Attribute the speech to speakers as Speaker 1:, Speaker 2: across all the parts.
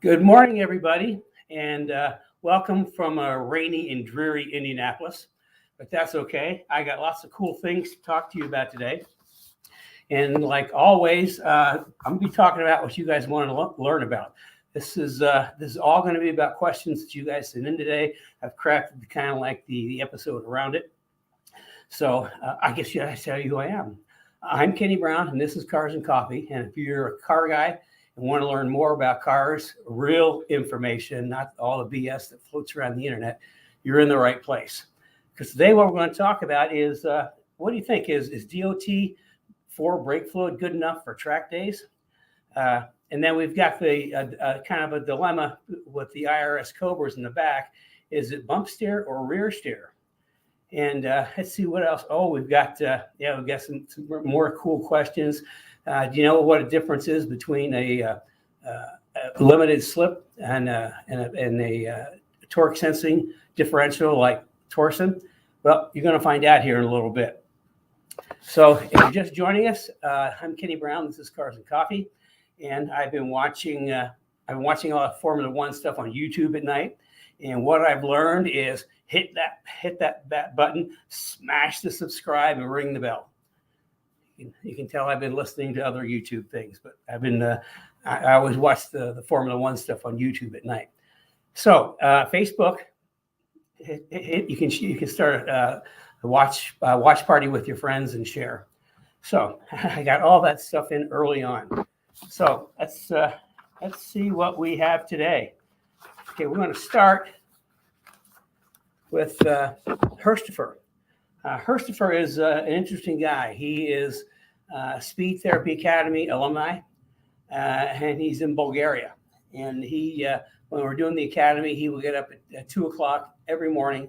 Speaker 1: Good morning, everybody, and welcome from a rainy and dreary Indianapolis. But that's okay. I got lots of cool things to talk to you about today. And like always, I'm going to be talking about what you guys want to learn about. This is all going to be about questions that you guys sent in today. I've crafted kind of like the episode around it. So I guess I tell you who I am. I'm Kenny Brown, and this is Cars and Coffee. And if you're a car guy and want to learn more about cars, real information, not all the BS that floats around the internet, you're in the right place. Because today what we're going to talk about is, what do you think? Is DOT-4 brake fluid good enough for track days? And then we've got the kind of a dilemma with the IRS Cobras in the back. Is it bump steer or rear steer? And let's see what else. Oh, we've got some more cool questions. Do you know what a difference is between a limited slip and a torque sensing differential like Torsen? Well, you're going to find out here in a little bit. So if you're just joining us, I'm Kenny Brown. This is Cars and Coffee, and I've been watching a lot of Formula One stuff on YouTube at night. And what I've learned is hit that button, smash the subscribe, and ring the bell. You can tell I've been listening to other YouTube things, but I always watch the Formula One stuff on YouTube at night. So Facebook, you can start a watch party with your friends and share. So I got all that stuff in early on. So let's see what we have today. Okay, we're going to start with Herstifer. Herstifer is an interesting guy. He is Speed Therapy Academy alumni, and he's in Bulgaria. And when we're doing the academy, he will get up at 2 o'clock every morning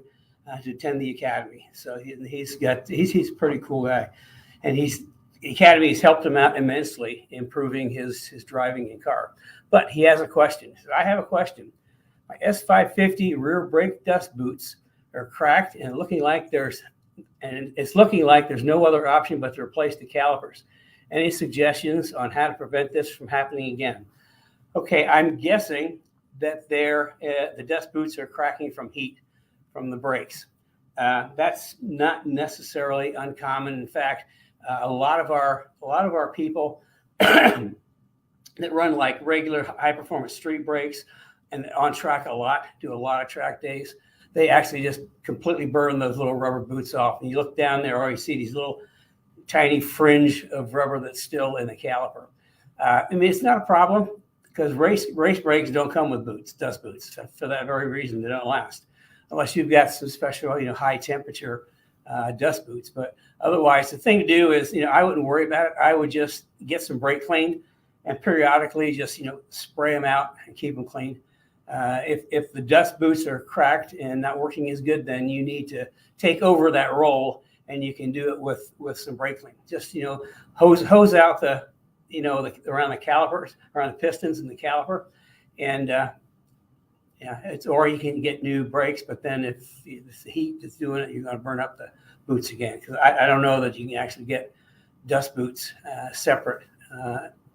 Speaker 1: to attend the academy. So he's a pretty cool guy, and the academy has helped him out immensely, improving his driving in car. But he has a question. He said, I have a question. My S550 rear brake dust boots are cracked and it's looking like there's no other option but to replace the calipers. Any suggestions on how to prevent this from happening again? Okay, I'm guessing that the dust boots are cracking from heat from the brakes. That's not necessarily uncommon. In fact, a lot of our people that run like regular high performance street brakes and on track do a lot of track days, they actually just completely burn those little rubber boots off. And you look down there, all you see these little tiny fringe of rubber that's still in the caliper. It's not a problem because race brakes don't come with dust boots. For that very reason, they don't last unless you've got some special, high temperature dust boots. But otherwise, the thing to do is, I wouldn't worry about it. I would just get some brake clean and periodically just, spray them out and keep them clean. If the dust boots are cracked and not working as good, then you need to take over that role, and you can do it with some brake clean. Just hose out the around the calipers, around the pistons and the caliper, and or you can get new brakes. But then if the heat is doing it, you're going to burn up the boots again. Because I don't know that you can actually get dust boots separate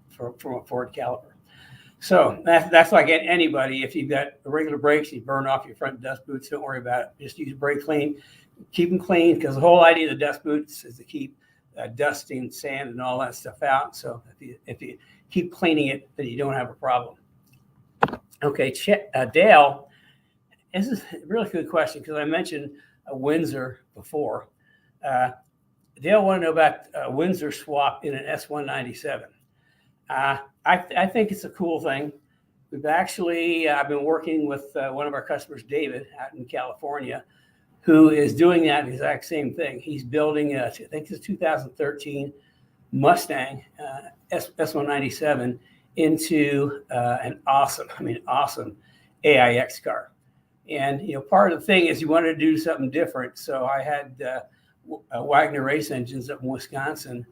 Speaker 1: from a Ford caliper. So that's like anybody. If you've got regular brakes, you burn off your front dust boots, don't worry about it. Just use brake clean, keep them clean, because the whole idea of the dust boots is to keep dust and sand and all that stuff out. So if you keep cleaning it, then you don't have a problem. Okay, Dale, this is a really good question because I mentioned a Windsor before. Dale wanted to know about a Windsor swap in an S197. I think it's a cool thing. I've been working with one of our customers, David, out in California, who is doing that exact same thing. He's building I think it's a 2013 Mustang S197 into an awesome AIX car. And, part of the thing is you wanted to do something different. So I had Wagner Race Engines up in Wisconsin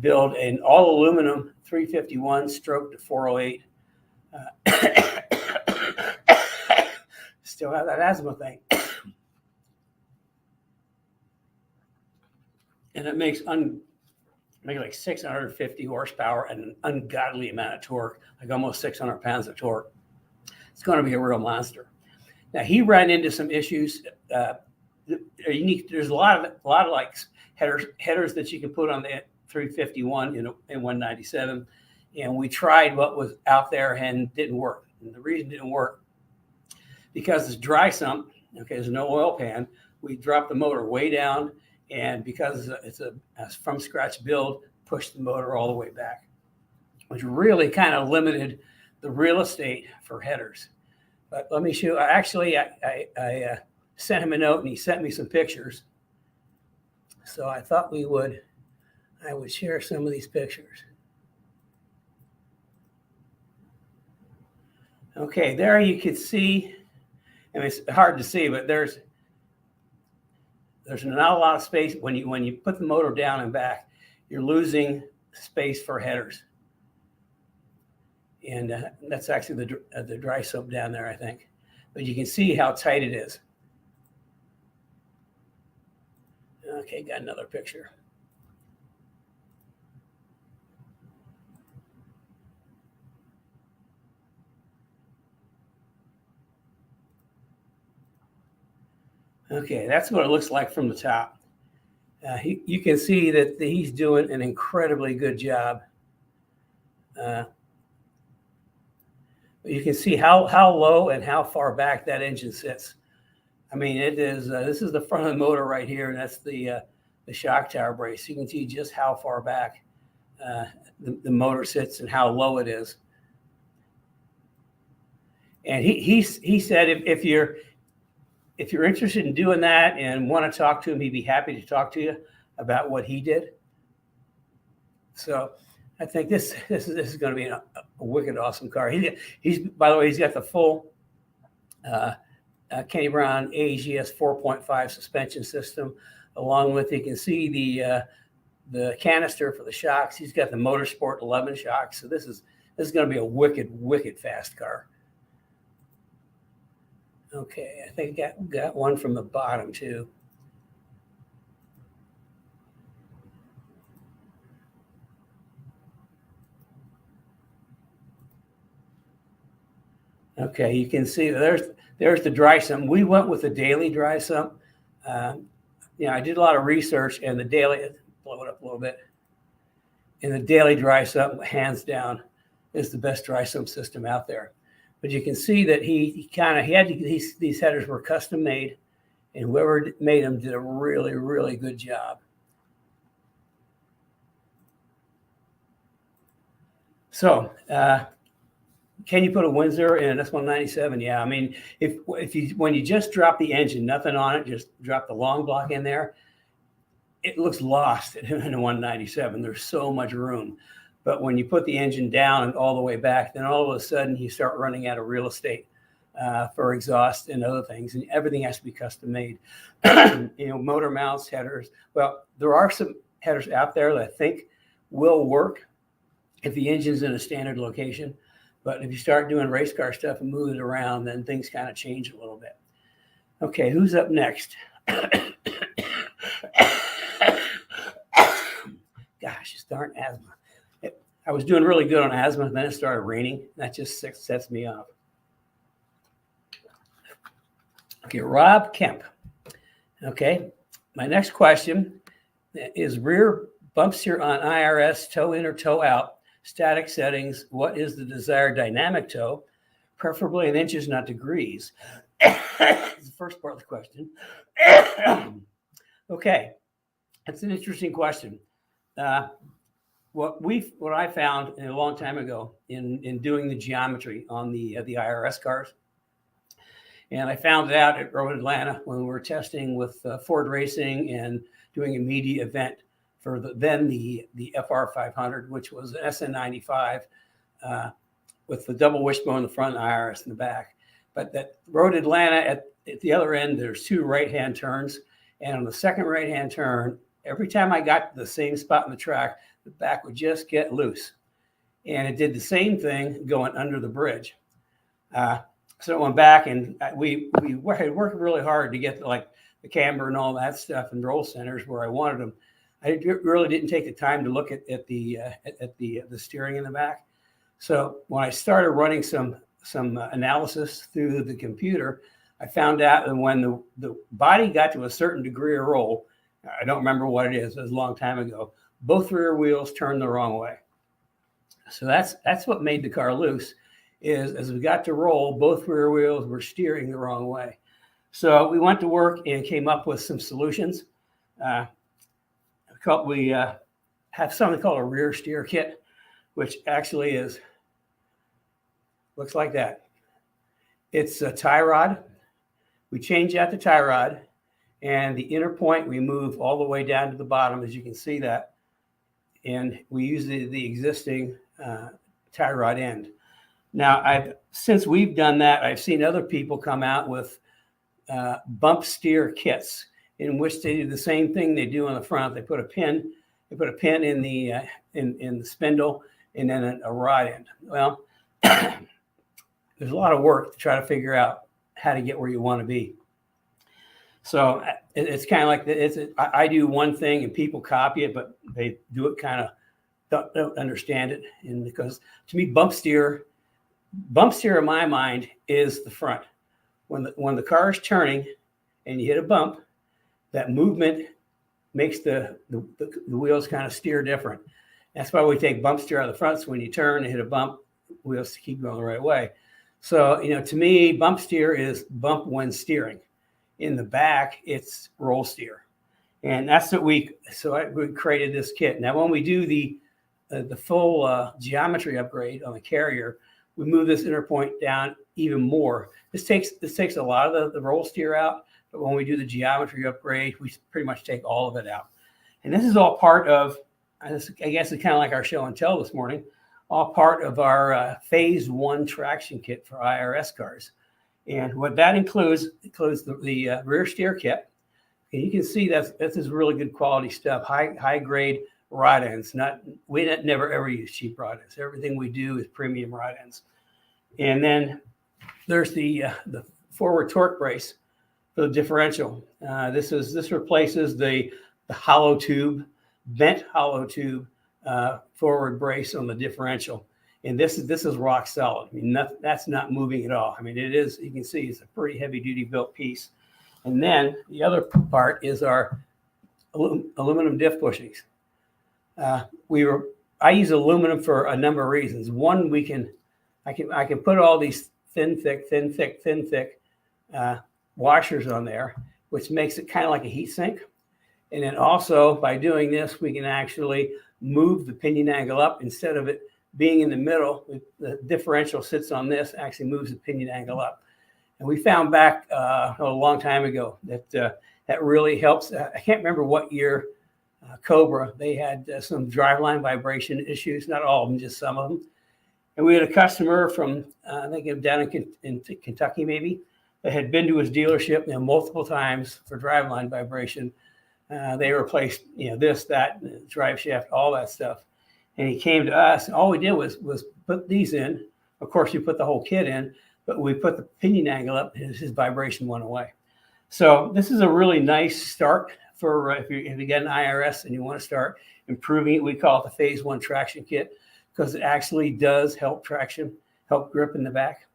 Speaker 1: build an all aluminum 351 stroke to 408. Still have that asthma thing. And it makes like 650 horsepower and an ungodly amount of torque, like almost 600 pounds of torque. it's going to be a real monster. Now he ran into some issues. Unique. There's a lot of like headers that you can put on the 351 in 197, and we tried what was out there and didn't work. And the reason it didn't work because it's dry sump. Okay, there's no oil pan. We dropped the motor way down, and because it's a from scratch build, pushed the motor all the way back, which really kind of limited the real estate for headers. But let me show you. Actually, I sent him a note, and he sent me some pictures. So I thought I would share some of these pictures. Okay, there you can see, I mean, it's hard to see, but there's not a lot of space. When you put the motor down and back, you're losing space for headers. And that's actually the dry sump down there, I think. But you can see how tight it is. Okay, got another picture. Okay, that's what it looks like from the top. You can see that he's doing an incredibly good job. You can see how low and how far back that engine sits. I mean, it is. This is the front of the motor right here, and that's the shock tower brace. You can see just how far back the motor sits and how low it is. And he said if you're interested in doing that and want to talk to him, he'd be happy to talk to you about what he did. So I think this is going to be a wicked awesome car. He's by the way, he's got the full Kenny Brown AGS 4.5 suspension system, along with, you can see the canister for the shocks. He's got the Motorsport 11 shocks. So this is going to be a wicked fast car. Okay, I think I got one from the bottom too. Okay, you can see there's the dry sump. We went with the daily dry sump. I did a lot of research, and the daily, blow it up a little bit. And the daily dry sump, hands down, is the best dry sump system out there. But you can see that he had these headers were custom made, and whoever made them did a really good job. So, can you put a Windsor in an S197? Yeah, I mean, when you just drop the engine, nothing on it, just drop the long block in there, it looks lost in a 197. There's so much room. But when you put the engine down and all the way back, then all of a sudden you start running out of real estate for exhaust and other things, and everything has to be custom made. Motor mounts, headers. Well, there are some headers out there that I think will work if the engine's in a standard location. But if you start doing race car stuff and move it around, then things kind of change a little bit. Okay, who's up next? Gosh, it's darn asthma. I was doing really good on asthma, and then it started raining. That just sets me off. Okay, Rob Kemp. Okay, my next question is rear bumps here on IRS, toe in or toe out, static settings. What is the desired dynamic toe? Preferably in inches, not degrees. That's the first part of the question. Okay, that's an interesting question. What I found a long time ago in doing the geometry on the IRS cars, and I found it out at Road Atlanta when we were testing with Ford Racing and doing a media event for the FR 500, which was an SN95 with the double wishbone in the front and IRS in the back. But that Road Atlanta at the other end, there's two right-hand turns, and on the second right-hand turn, every time I got to the same spot in the track, the back would just get loose. And it did the same thing going under the bridge. So it went back, and we worked really hard to get like the camber and all that stuff and roll centers where I wanted them. I really didn't take the time to look at the steering in the back. So when I started running some some analysis through the computer, I found out that when the body got to a certain degree of roll, I don't remember what it is, it was a long time ago, both rear wheels turned the wrong way. So that's what made the car loose, is as we got to roll, both rear wheels were steering the wrong way. So we went to work and came up with some solutions. We have something called a rear steer kit, which actually looks like that. It's a tie rod. We change out the tie rod, and the inner point we move all the way down to the bottom, as you can see that. And we use the existing tie rod end. Now, since we've done that, I've seen other people come out with bump steer kits in which they do the same thing they do on the front. They put a pin in the spindle and then a rod end. Well, there's a lot of work to try to figure out how to get where you want to be. So it's kind of like I do one thing and people copy it, but they do it kind of don't understand it. And because to me, bump steer in my mind is the front. When the car is turning and you hit a bump, that movement makes the wheels kind of steer different. That's why we take bump steer out of the front. So when you turn and hit a bump, wheels keep going the right way. So, to me, bump steer is bump when steering. In the back, it's roll steer. And that's what we created this kit. Now, when we do the full geometry upgrade on the carrier, we move this inner point down even more. This takes a lot of the roll steer out, but when we do the geometry upgrade, we pretty much take all of it out. And this is all part of, I guess it's kind of like our show and tell this morning, all part of our phase 1 traction kit for IRS cars. And what that includes the rear steer kit. And you can see this is really good quality stuff, high grade rod ends. We never ever use cheap rod ends. Everything we do is premium rod ends. And then there's the forward torque brace for the differential. This replaces the hollow tube, bent hollow tube forward brace on the differential. And this is rock solid. I mean, that's not moving at all. I mean, it is, you can see it's a pretty heavy duty built piece. And then the other part is our aluminum diff bushings. I use aluminum for a number of reasons. One, I can put all these thin, thick washers on there, which makes it kind of like a heat sink. And then also by doing this, we can actually move the pinion angle up instead of it being in the middle. The differential sits on this, actually moves the pinion angle up. And we found back a long time ago that really helps. I can't remember what year Cobra, they had some driveline vibration issues, not all of them, just some of them. And we had a customer from, I think down in Kentucky maybe, that had been to his dealership multiple times for driveline vibration. They replaced this, that, drive shaft, all that stuff. And he came to us, and all we did was put these in. Of course, you put the whole kit in, but we put the pinion angle up, and his vibration went away. So this is a really nice start for if you get an IRS and you want to start improving it. We call it the phase 1 traction kit because it actually does help traction, help grip in the back.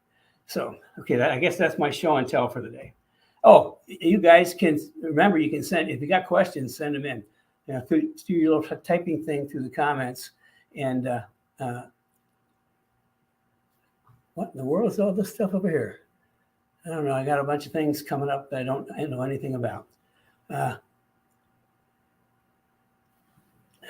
Speaker 1: So, okay, I guess that's my show and tell for the day. Oh, you guys can remember, you can send, if you got questions, send them in through your little typing thing through the comments. And what in the world is all this stuff over here? I don't know. I got a bunch of things coming up that I don't know anything about.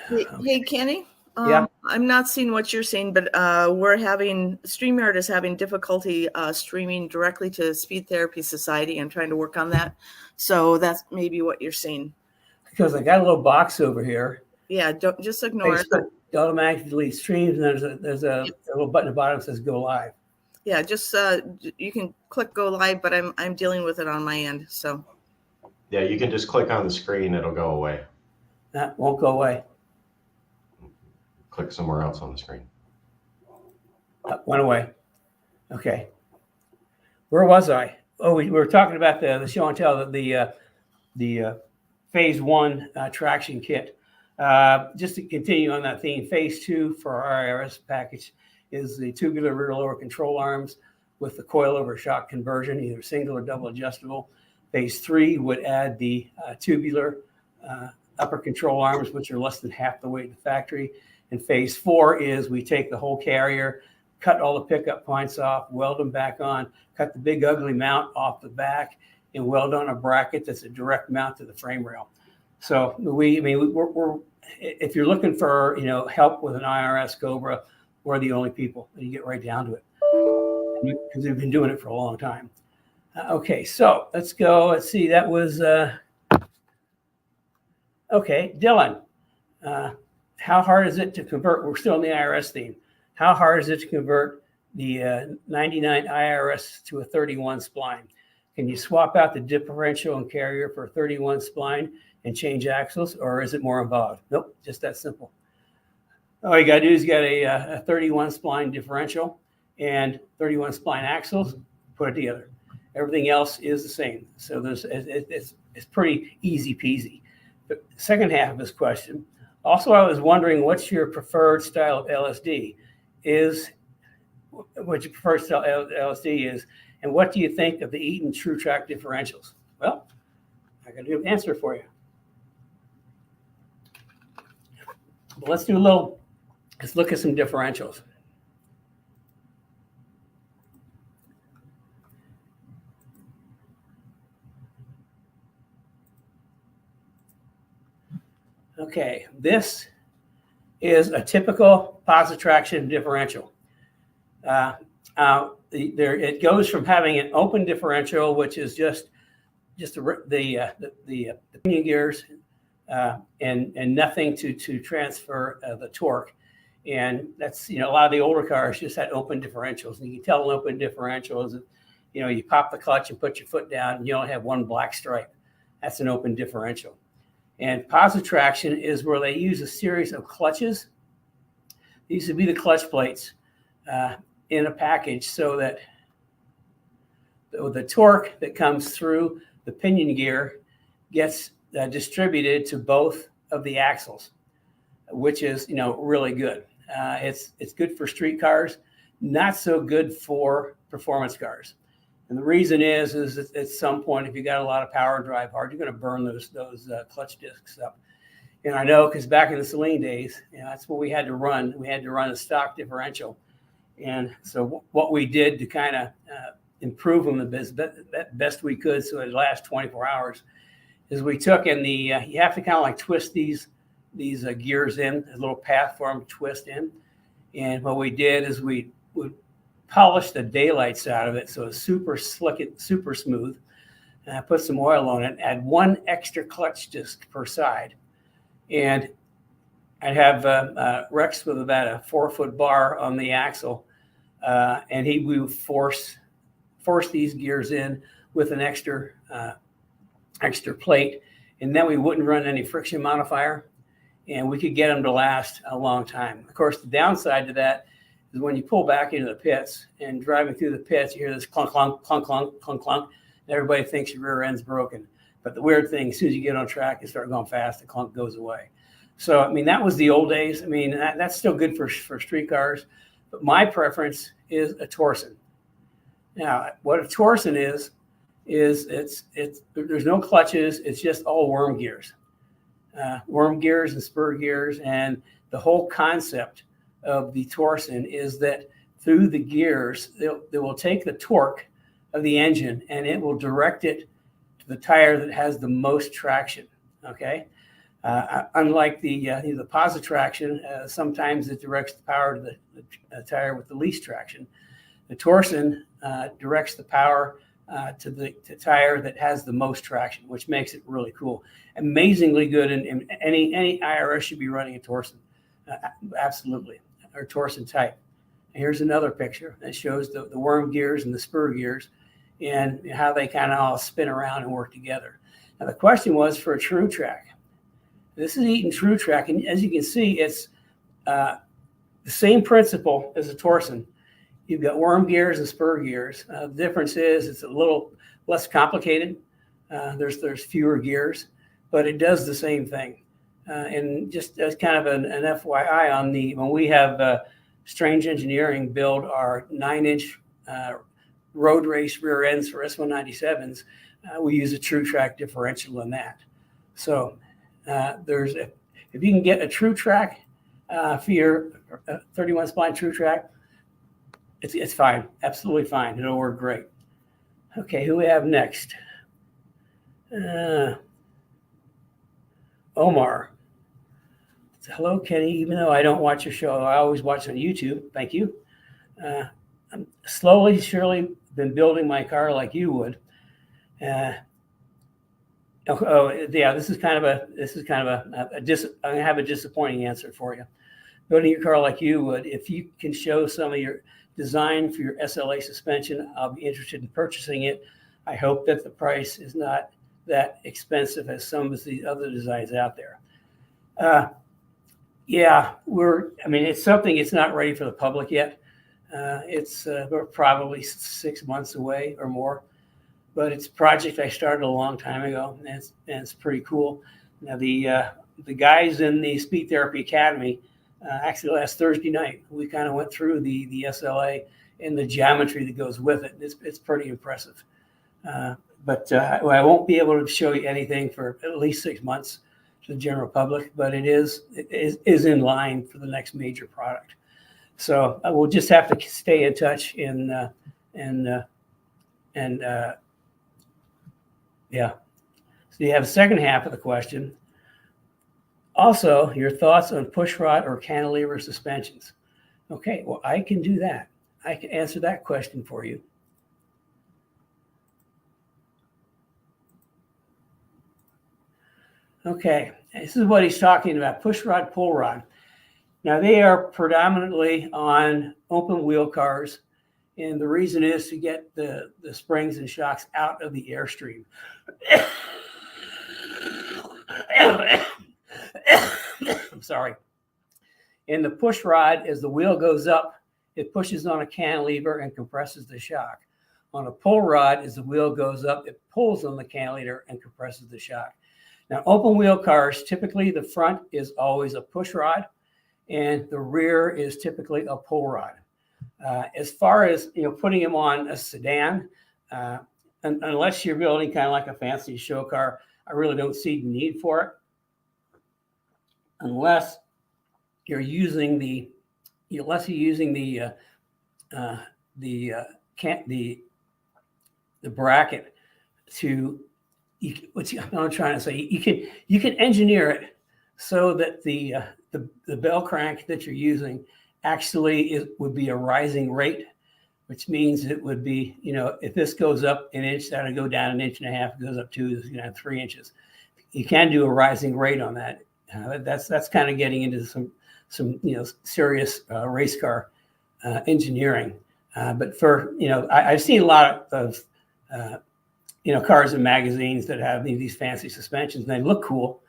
Speaker 2: Hey, Kenny.
Speaker 1: Yeah.
Speaker 2: I'm not seeing what you're seeing, but StreamYard is having difficulty streaming directly to Speed Therapy Society. I'm trying to work on that. So that's maybe what you're seeing.
Speaker 1: Because I got a little box over here.
Speaker 2: Yeah, don't just ignore it.
Speaker 1: It automatically streams, and there's a little button at the bottom that says go live.
Speaker 2: Yeah, just you can click go live, but I'm dealing with it on my end. So
Speaker 3: yeah, you can just click on the screen, it'll go away.
Speaker 1: That won't go away.
Speaker 3: Click somewhere else on the screen.
Speaker 1: Went away. Okay. Where was I? Oh, we were talking about the show and tell, the phase 1 traction kit. Just to continue on that theme, phase 2 for our IRS package is the tubular rear lower control arms with the coilover shock conversion, either single or double adjustable. Phase 3 would add the tubular upper control arms, which are less than half the weight of the factory. And phase 4 is we take the whole carrier, cut all the pickup points off, weld them back on, cut the big ugly mount off the back, and weld on a bracket that's a direct mount to the frame rail. So we're if you're looking for help with an IRS Cobra, we're the only people. And you get right down to it because we've been doing it for a long time. Okay, so let's go. Let's see. That was okay, Dylan. How hard is it to convert? We're still in the IRS theme. How hard is it to convert the 99 IRS to a 31 spline? Can you swap out the differential and carrier for a 31 spline and change axles, or is it more involved? Nope, just that simple. All you got to do is get a 31 spline differential and 31 spline axles, put it together. Everything else is the same. So it's pretty easy peasy. The second half of this question, also I was wondering what's your preferred style of LSD what your preferred style of LSD is, and what do you think of the Eaton True Track differentials? Well, I got an answer for you. But let's look at some differentials. Okay, this is a typical positive traction differential. It goes from having an open differential, which is just the pinion gears and nothing to transfer the torque. And that's a lot of the older cars just had open differentials, and you can tell an open differential is you pop the clutch and put your foot down, and you only have one black stripe. That's an open differential. And positive traction is where they use a series of clutches. These would be the clutch plates in a package, so that the torque that comes through the pinion gear gets distributed to both of the axles, which is really good. It's good for street cars, not so good for performance cars. And the reason is that at some point, if you got a lot of power and drive hard, you're going to burn those clutch discs up. And I know because back in the Celine days, that's what we had to run. We had to run a stock differential. And so what we did to kind of improve them the best we could, so it lasts 24 hours, is we took in you have to kind of like twist these gears in, a little path for them to twist in. And what we did is we polished the daylights out of it, so it's super slick, super smooth. And I put some oil on it, add one extra clutch disc per side. And I'd have Rex with about a 4-foot bar on the axle, and we would force these gears in with an extra plate, and then we wouldn't run any friction modifier, and we could get them to last a long time. Of course, the downside to that is when you pull back into the pits and driving through the pits, you hear this clunk, clunk, clunk, clunk, clunk, clunk, and everybody thinks your rear end's broken. But the weird thing, as soon as you get on track and start going fast, the clunk goes away. So, that was the old days. That's still good for street cars, but my preference is a Torsen. Now, what a Torsen is there's no clutches. It's just all worm gears and spur gears. And the whole concept of the Torsen is that through the gears, they will take the torque of the engine and it will direct it to the tire that has the most traction. Okay. Unlike the positive traction, sometimes it directs the power to the tire with the least traction. The Torsen directs the power to the tire that has the most traction, which makes it really cool. Amazingly good, and any IRS should be running a Torsen, absolutely, or Torsen type. And here's another picture that shows the worm gears and the spur gears and how they kind of all spin around and work together. Now the question was for a True Track. This is Eaton True Track, and as you can see, it's the same principle as a Torsen. You've got worm gears and spur gears. The difference is it's a little less complicated. There's fewer gears, but it does the same thing. And just as kind of an FYI when we have Strange Engineering build our 9-inch road race rear ends for S197s, we use a True Track differential in that. So if you can get a True Track for your 31 spline True Track, it's fine, absolutely fine. It'll work great. Okay, who we have next? Omar. Hello, Kenny. Even though I don't watch your show, I always watch on YouTube. Thank you. I'm slowly, surely been building my car like you would. Yeah. This is kind of a I'm gonna have a disappointing answer for you. Building your car like you would. If you can show some of your design for your SLA suspension, I'll be interested in purchasing it. I hope that the price is not that expensive as some of the other designs out there. It's something, it's not ready for the public yet. We're probably 6 months away or more, but it's a project I started a long time ago, and it's pretty cool. Now the guys in the Speed Therapy Academy, actually last Thursday night, we kind of went through the SLA and the geometry that goes with it. It's pretty impressive. But I won't be able to show you anything for at least 6 months to the general public, but it is in line for the next major product. So we'll just have to stay in touch So you have the second half of the question. Also, your thoughts on pushrod or cantilever suspensions. Okay, well, I can do that. I can answer that question for you. Okay, this is what he's talking about, pushrod, pull rod. Now, they are predominantly on open wheel cars, and the reason is to get the springs and shocks out of the airstream. I'm sorry. And the push rod, as the wheel goes up, it pushes on a cantilever and compresses the shock. On a pull rod, as the wheel goes up, it pulls on the cantilever and compresses the shock. Now, open wheel cars, typically the front is always a push rod, and the rear is typically a pull rod. As far as putting them on a sedan, unless you're building kind of like a fancy show car, I really don't see the need for it, unless you're using the bracket to. I'm trying to say, you can engineer it so that the bell crank that you're using actually would be a rising rate, which means it would be, if this goes up an inch, that'll go down 1.5 inches. If it goes up 3 inches. You can do a rising rate on that. That's kind of getting into some serious race car engineering. But for I've seen a lot of cars and magazines that have these fancy suspensions, and they look cool.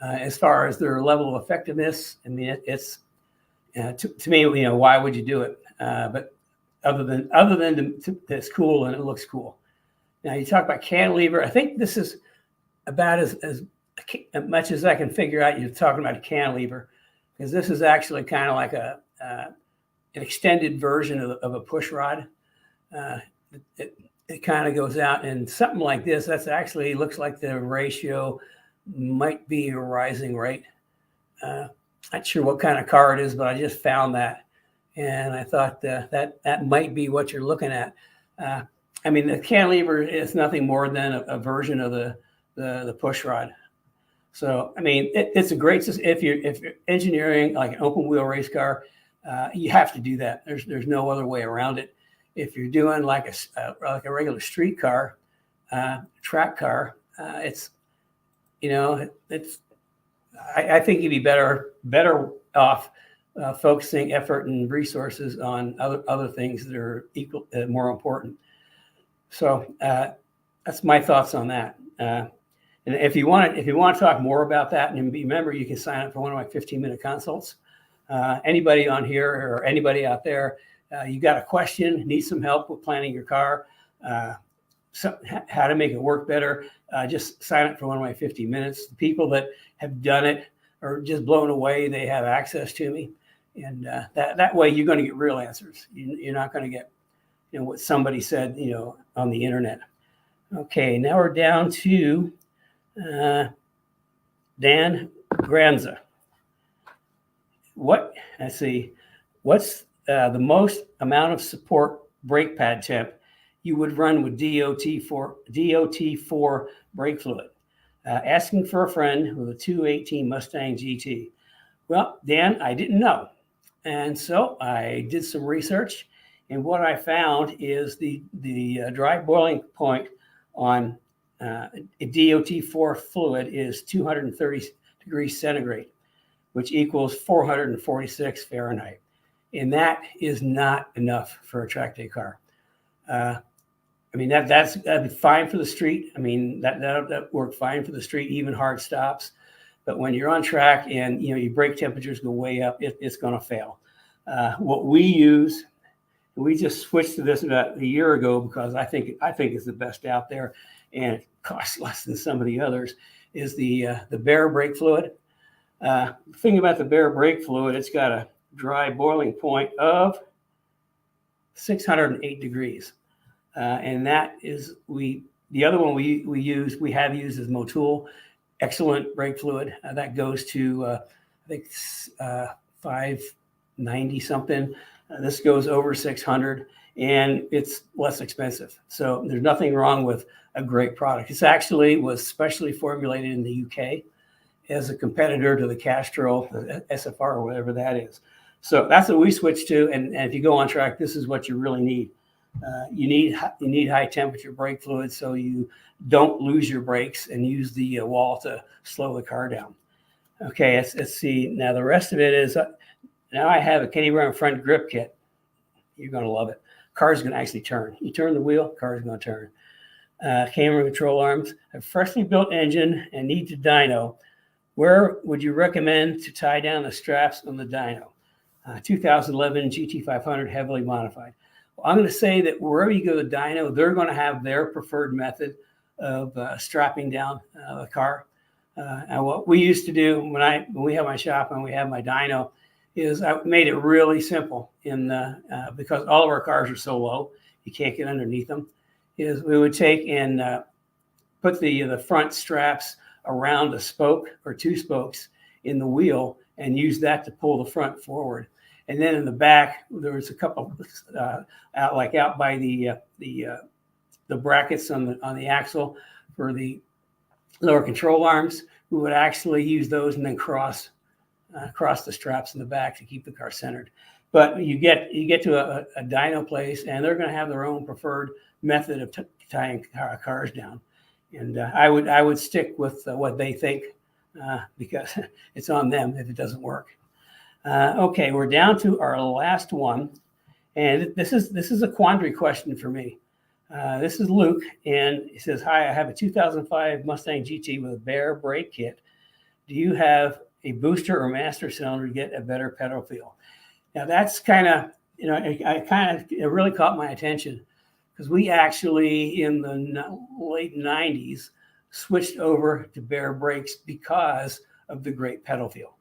Speaker 1: As far as their level of effectiveness, I mean, it's to me, why would you do it? But other than it's cool and it looks cool. Now you talk about cantilever. I think this is about as much as I can figure out. You're talking about a cantilever, because this is actually kind of like an extended version of a push rod. It kind of goes out, and something like this, that's actually looks like the ratio might be a rising rate. Not sure what kind of car it is, but I just found that, and I thought that might be what you're looking at. I mean, the cantilever is nothing more than a version of the push rod. So, I mean, it's a great system. If you're engineering like an open wheel race car, you have to do that. There's no other way around it. If you're doing like a regular street car, track car, I think you'd be better off focusing effort and resources on other things that are more important. So that's my thoughts on that. And if you want to talk more about that, and remember, you can sign up for one of my 15-minute consults. Anybody on here or anybody out there, you got a question, need some help with planning your car, how to make it work better, just sign up for one of my 15 minutes. The people that have done it are just blown away. They have access to me. And that way you're going to get real answers. You're not going to get, what somebody said, on the internet. Okay, now we're down to Dan Granza. What's the most amount of support brake pad temp you would run with DOT4 brake fluid? Asking for a friend with a 218 Mustang GT. Well, Dan, I didn't know. And so I did some research, and what I found is the dry boiling point on DOT4 fluid is 230 degrees centigrade, which equals 446 Fahrenheit. And that is not enough for a track day car. That'd be fine for the street. That worked fine for the street, even hard stops. But when you're on track and your brake temperatures go way up, it's going to fail. What we use, we just switched to this about a year ago because I think it's the best out there, and it costs less than some of the others. Is the Bear brake fluid. The thing about the Bear brake fluid, it's got a dry boiling point of 608 degrees, and that is the other one we have used is Motul. Excellent brake fluid that goes to I think 590 something. This goes over 600, and it's less expensive. So there's nothing wrong with a great product. This actually was specially formulated in the UK as a competitor to the Castrol, the SFR, or whatever that is. So that's what we switched to. And if you go on track, this is what you really need. You need high temperature brake fluid so you don't lose your brakes and use the wall to slow the car down. Okay, let's see. Now the rest of it is, now I have a Kenny Brown front grip kit. You're going to love it. Car's going to actually turn. You turn the wheel, car's going to turn. Camera control arms, a freshly built engine, and need to dyno. Where would you recommend to tie down the straps on the dyno? 2011 GT500 heavily modified. Well, I'm going to say that wherever you go to dyno, they're going to have their preferred method of strapping down the car. And what we used to do when we have my shop and we have my dyno is I made it really simple because all of our cars are so low, you can't get underneath them, is we would take and put the front straps around a spoke or two spokes in the wheel and use that to pull the front forward. And then in the back, there was a couple out by the brackets on the axle for the lower control arms. We would actually use those and then cross the straps in the back to keep the car centered. But you get to a dyno place, and they're going to have their own preferred method of tying cars down. And I would stick with what they think because it's on them if it doesn't work. Okay, we're down to our last one, and this is a quandary question for me. This is Luke, and he says, "Hi, I have a 2005 Mustang GT with a Bear brake kit. Do you have a booster or master cylinder to get a better pedal feel?" Now that's kind of, it really caught my attention because we actually in the late 90s switched over to Bear brakes because of the great pedal feel.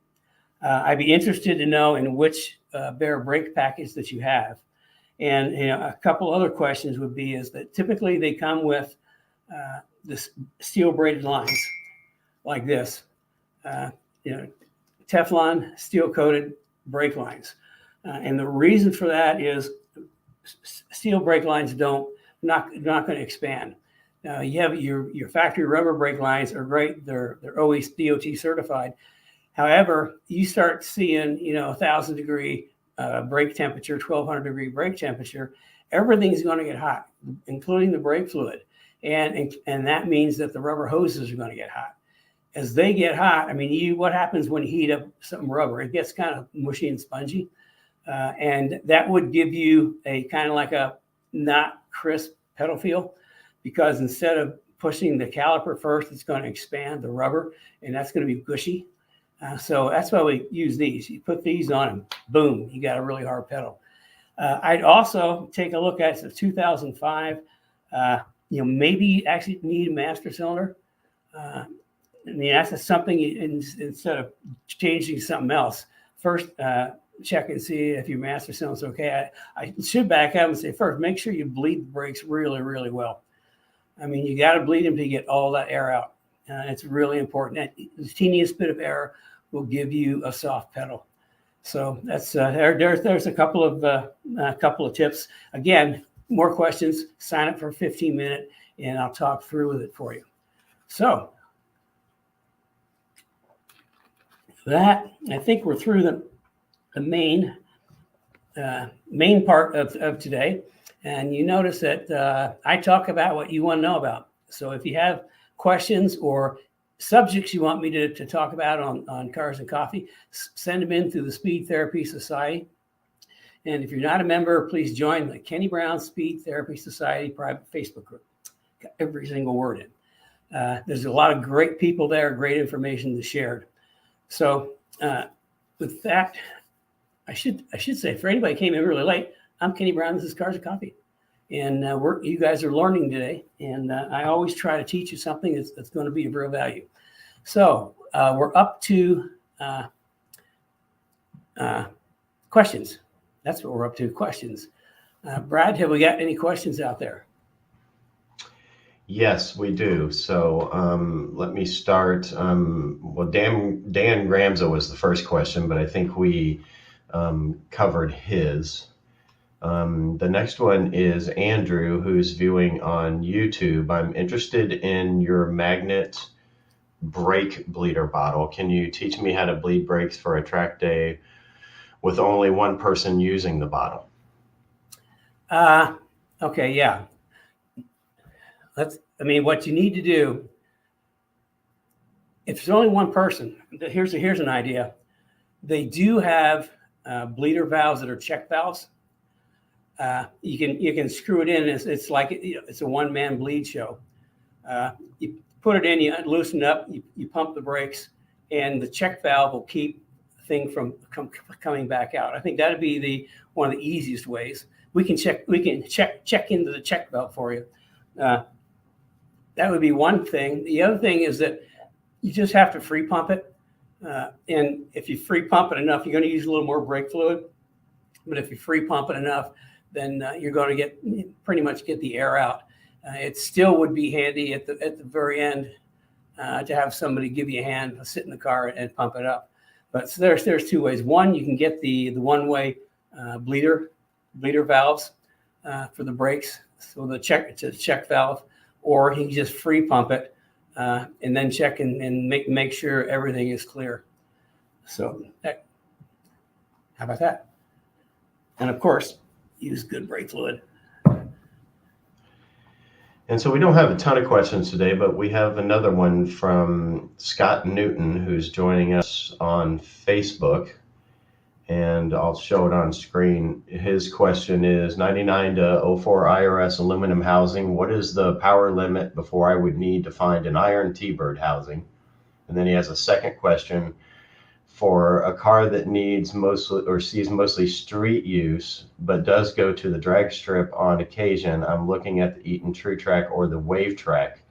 Speaker 1: I'd be interested to know in which Bear brake package that you have. And a couple other questions would be is that typically they come with this steel braided lines like this, Teflon steel coated brake lines. And the reason for that is steel brake lines not going to expand. You have your factory rubber brake lines are great. They're always DOT certified. However, you start seeing 1,000 degree brake temperature, 1,200 degree brake temperature, everything's going to get hot, including the brake fluid, and that means that the rubber hoses are going to get hot. As they get hot, what happens when you heat up some rubber? It gets kind of mushy and spongy, and that would give you a kind of like a not crisp pedal feel, because instead of pushing the caliper first, it's going to expand the rubber, and that's going to be gushy. So that's why we use these. You put these on and boom, you got a really hard pedal. I'd also take a look at the 2005. Maybe you actually need a master cylinder. That's something instead of changing something else. First, check and see if your master cylinder's okay. I should back up and say first, make sure you bleed the brakes really, really well. I mean, you got to bleed them to get all that air out. It's really important. The teeniest bit of air will give you a soft pedal. So that's there's a couple of tips. Again, more questions, sign up for a 15-minute, and I'll talk through with it for you. So that, I think we're through the main part of today. And you notice that I talk about what you want to know about. So if you have questions or subjects you want me to talk about on Cars and Coffee, send them in through the Speed Therapy Society. And if you're not a member, please join the Kenny Brown Speed Therapy Society private Facebook group. Got every single word in. There's a lot of great people there, great information that's shared. So with that, I should say, for anybody who came in really late, I'm Kenny Brown. This is Cars and Coffee, and you guys are learning today. And I always try to teach you something that's going to be of real value. So we're up to questions. That's what we're up to, questions. Brad, have we got any questions out there?
Speaker 3: Yes, we do. So let me start. Well, Dan Gramza was the first question, but I think we covered his. The next one is Andrew, who's viewing on YouTube. I'm interested in your magnet brake bleeder bottle. Can you teach me how to bleed brakes for a track day with only one person using the bottle?
Speaker 1: Okay, yeah. What you need to do, if there's only one person, here's an idea. They do have bleeder valves that are check valves. You can screw it in. It's like it's a one-man bleed show. You put it in, you loosen it up, you pump the brakes, and the check valve will keep the thing from coming back out. I think that'd be one of the easiest ways. We can check into the check valve for you. That would be one thing. The other thing is that you just have to free pump it. And if you free pump it enough, you're going to use a little more brake fluid. But if you free pump it enough, then you're going to pretty much get the air out. It still would be handy at the very end to have somebody give you a hand, sit in the car and pump it up. But so there's two ways. One, you can get the one-way bleeder valves for the brakes, so the check valve, or you can just free pump it and then check and make sure everything is clear. So how about that? And of course, use good brake fluid.
Speaker 3: And so we don't have a ton of questions today, but we have another one from Scott Newton, who's joining us on Facebook. And I'll show it on screen. His question is 99 to 04 IRS aluminum housing. What is the power limit before I would need to find an iron T-bird housing? And then he has a second question. For a car that needs sees mostly street use, but does go to the drag strip on occasion, I'm looking at the Eaton True Track or the Wave Track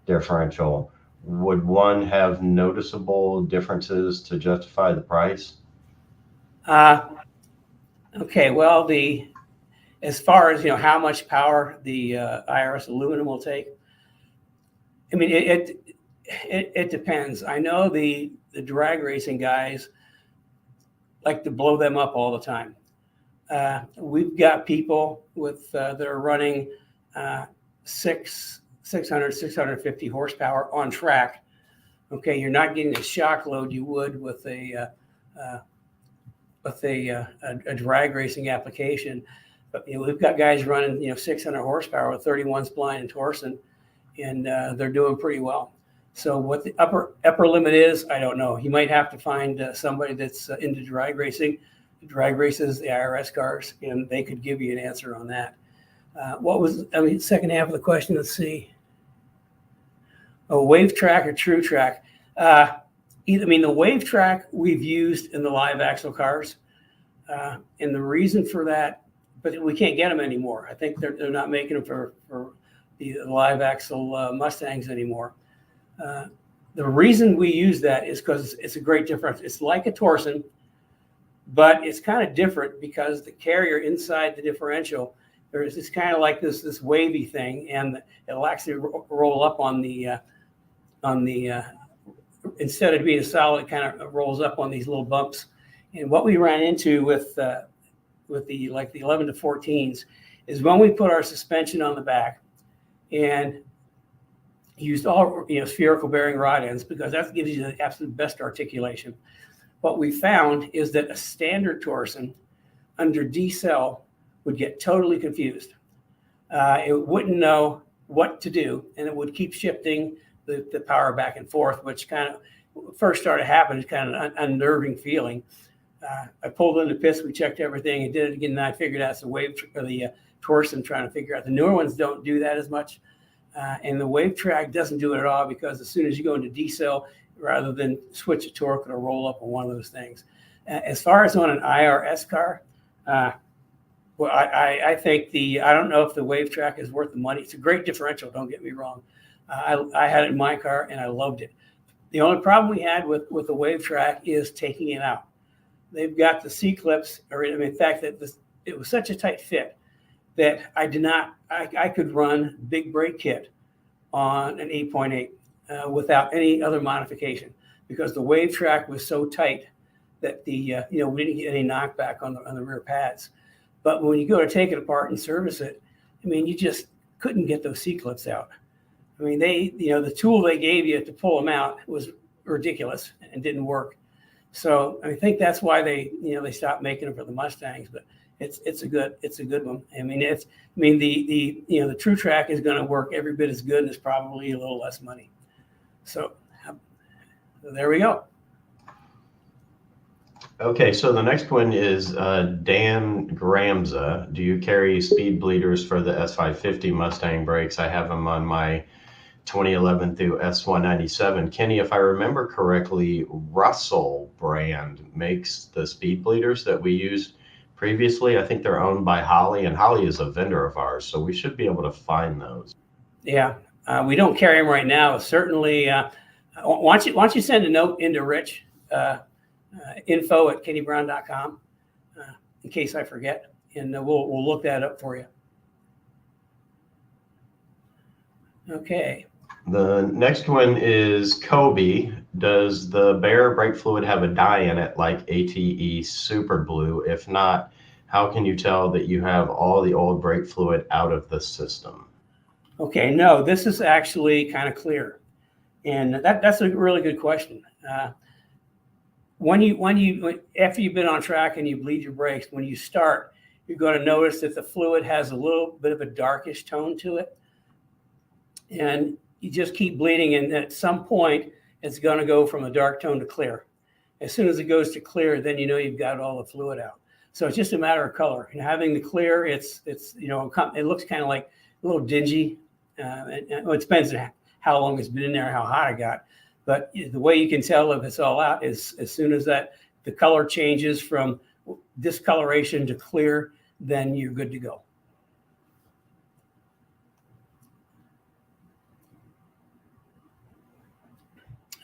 Speaker 3: differential. Would one have noticeable differences to justify the price?
Speaker 1: Okay, well, as far as how much power the IRS aluminum will take, I mean it depends. I know the drag racing guys like to blow them up all the time. We've got people that are running 600, 650 horsepower on track. Okay, you're not getting the shock load you would with a drag racing application, but we've got guys running 600 horsepower with 31 spline and torsion, and they're doing pretty well. So what the upper limit is, I don't know. You might have to find somebody that's into drag racing, drag races the IRS cars, and they could give you an answer on that. Second half of the question, let's see. A Wave Track or True Track? The Wave Track we've used in the live axle cars, and the reason for that, but we can't get them anymore. I think they're not making them for the live axle Mustangs anymore. The reason we use that is because it's a great difference. It's like a torsion, but it's kind of different because the carrier inside the differential, there's this kind of like this wavy thing, and it'll actually roll up on the instead of being solid, it kind of rolls up on these little bumps. And what we ran into with the 11 to 14s is when we put our suspension on the back and used all spherical bearing rod ends, because that gives you the absolute best articulation. What we found is that a standard torsion under decel would get totally confused. It wouldn't know what to do, and it would keep shifting the power back and forth, which kind of first started happening, kind of an unnerving feeling. I pulled in the pits, we checked everything, and did it again, and I figured out the wave or the torsion, trying to figure out. The newer ones don't do that as much, and the wave track doesn't do it at all, because as soon as you go into decel, rather than switch a torque, it'll roll up on one of those things. As far as on an IRS car, well, I think I don't know if the wave track is worth the money. It's a great differential, don't get me wrong. I had it in my car and I loved it. The only problem we had with the wave track is taking it out. They've got the C-clips, in fact, that it was such a tight fit that I could run big brake kit on an 8.8 without any other modification, because the wave track was so tight that we didn't get any knockback on the rear pads. But when you go to take it apart and service it, you just couldn't get those C-clips out. The tool they gave you to pull them out was ridiculous and didn't work. So I think that's why they stopped making them for the Mustangs. But it's a good one. The True Track is going to work every bit as good, and it's probably a little less money. So there we go.
Speaker 3: Okay, so the next one is Dan Gramza. Do you carry speed bleeders for the S550 Mustang brakes? I have them on my 2011 through S197. Kenny, if I remember correctly, Russell brand makes the speed bleeders that we used previously. I think they're owned by Holly, and Holly is a vendor of ours, so we should be able to find those. Yeah,
Speaker 1: we don't carry them right now. Certainly, why don't you send a note into Rich, info@kennybrown.com, in case I forget, and we'll look that up for you. Okay.
Speaker 3: The next one is Kobe. Does the Bear brake fluid have a dye in it like ATE Super Blue? If not, how can you tell that you have all the old brake fluid out of the system?
Speaker 1: Okay, no, this is actually kind of clear, and that's a really good question. When after you've been on track and you bleed your brakes, when you start, you're going to notice that the fluid has a little bit of a darkish tone to it, and you just keep bleeding, and at some point it's going to go from a dark tone to clear. As soon as it goes to clear, then you've got all the fluid out. So it's just a matter of color. And having the clear, it looks kind of like a little dingy. It depends on how long it's been in there, how hot it got. But the way you can tell if it's all out is as soon as the color changes from discoloration to clear, then you're good to go.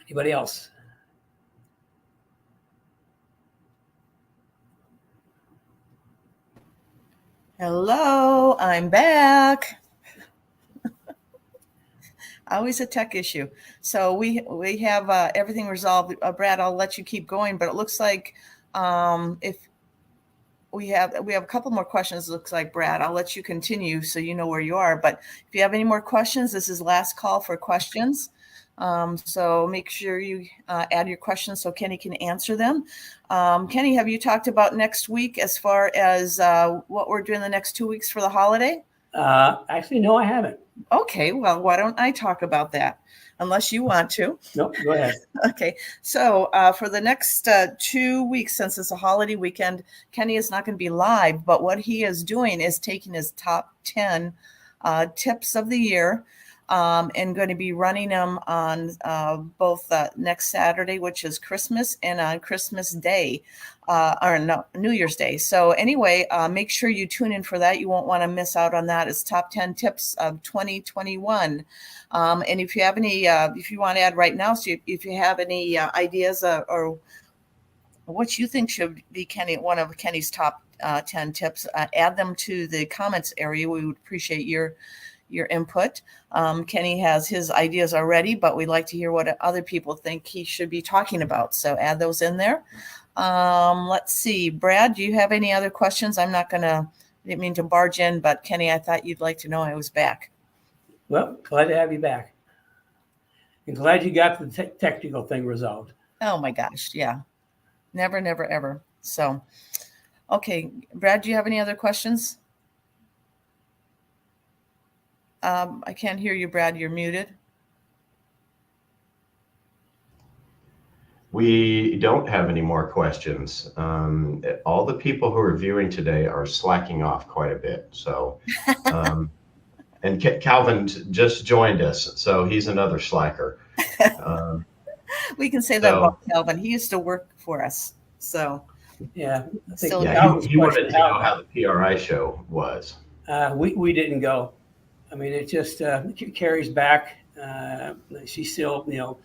Speaker 1: Anybody else?
Speaker 2: Hello, I'm back. Always a tech issue. So we have everything resolved. Brad, I'll let you keep going, but it looks like if we have a couple more questions. Looks like, Brad, I'll let you continue so you know where you are. But if you have any more questions, this is last call for questions. So make sure you add your questions so Kenny can answer them. Kenny, have you talked about next week as far as what we're doing the next 2 weeks for the holiday?
Speaker 1: Actually, no, I haven't.
Speaker 2: Okay, well, why don't I talk about that? Unless you want to.
Speaker 1: Nope, go ahead.
Speaker 2: Okay, so for the next 2 weeks, since it's a holiday weekend, Kenny is not going to be live, but what he is doing is taking his top 10 tips of the year and going to be running them on both next Saturday, which is Christmas, and on Christmas Day, New Year's Day. So anyway, make sure you tune in for that. You won't want to miss out on that. It's top 10 tips of 2021. And if you have any, if you want to add right now, so if you have any ideas or what you think should be one of Kenny's top 10 tips. Add them to the comments area. We would appreciate your input. Kenny has his ideas already, but we'd like to hear what other people think he should be talking about. So add those in there. Let's see. Brad, do you have any other questions? I didn't mean to barge in, but Kenny, I thought you'd like to know I was back.
Speaker 1: Well, glad to have you back. And glad you got the technical thing resolved.
Speaker 2: Oh my gosh. Yeah. Never, never, ever. So, okay. Brad, do you have any other questions? I can't hear you, Brad. You're muted.
Speaker 3: We don't have any more questions. All the people who are viewing today are slacking off quite a bit. So, and Calvin just joined us, so he's another slacker.
Speaker 2: We can say that about Calvin. He used to work for us. So,
Speaker 1: yeah.
Speaker 3: He wanted to know how the PRI show was.
Speaker 1: We didn't go. I mean, it just Carrie's back. She's still,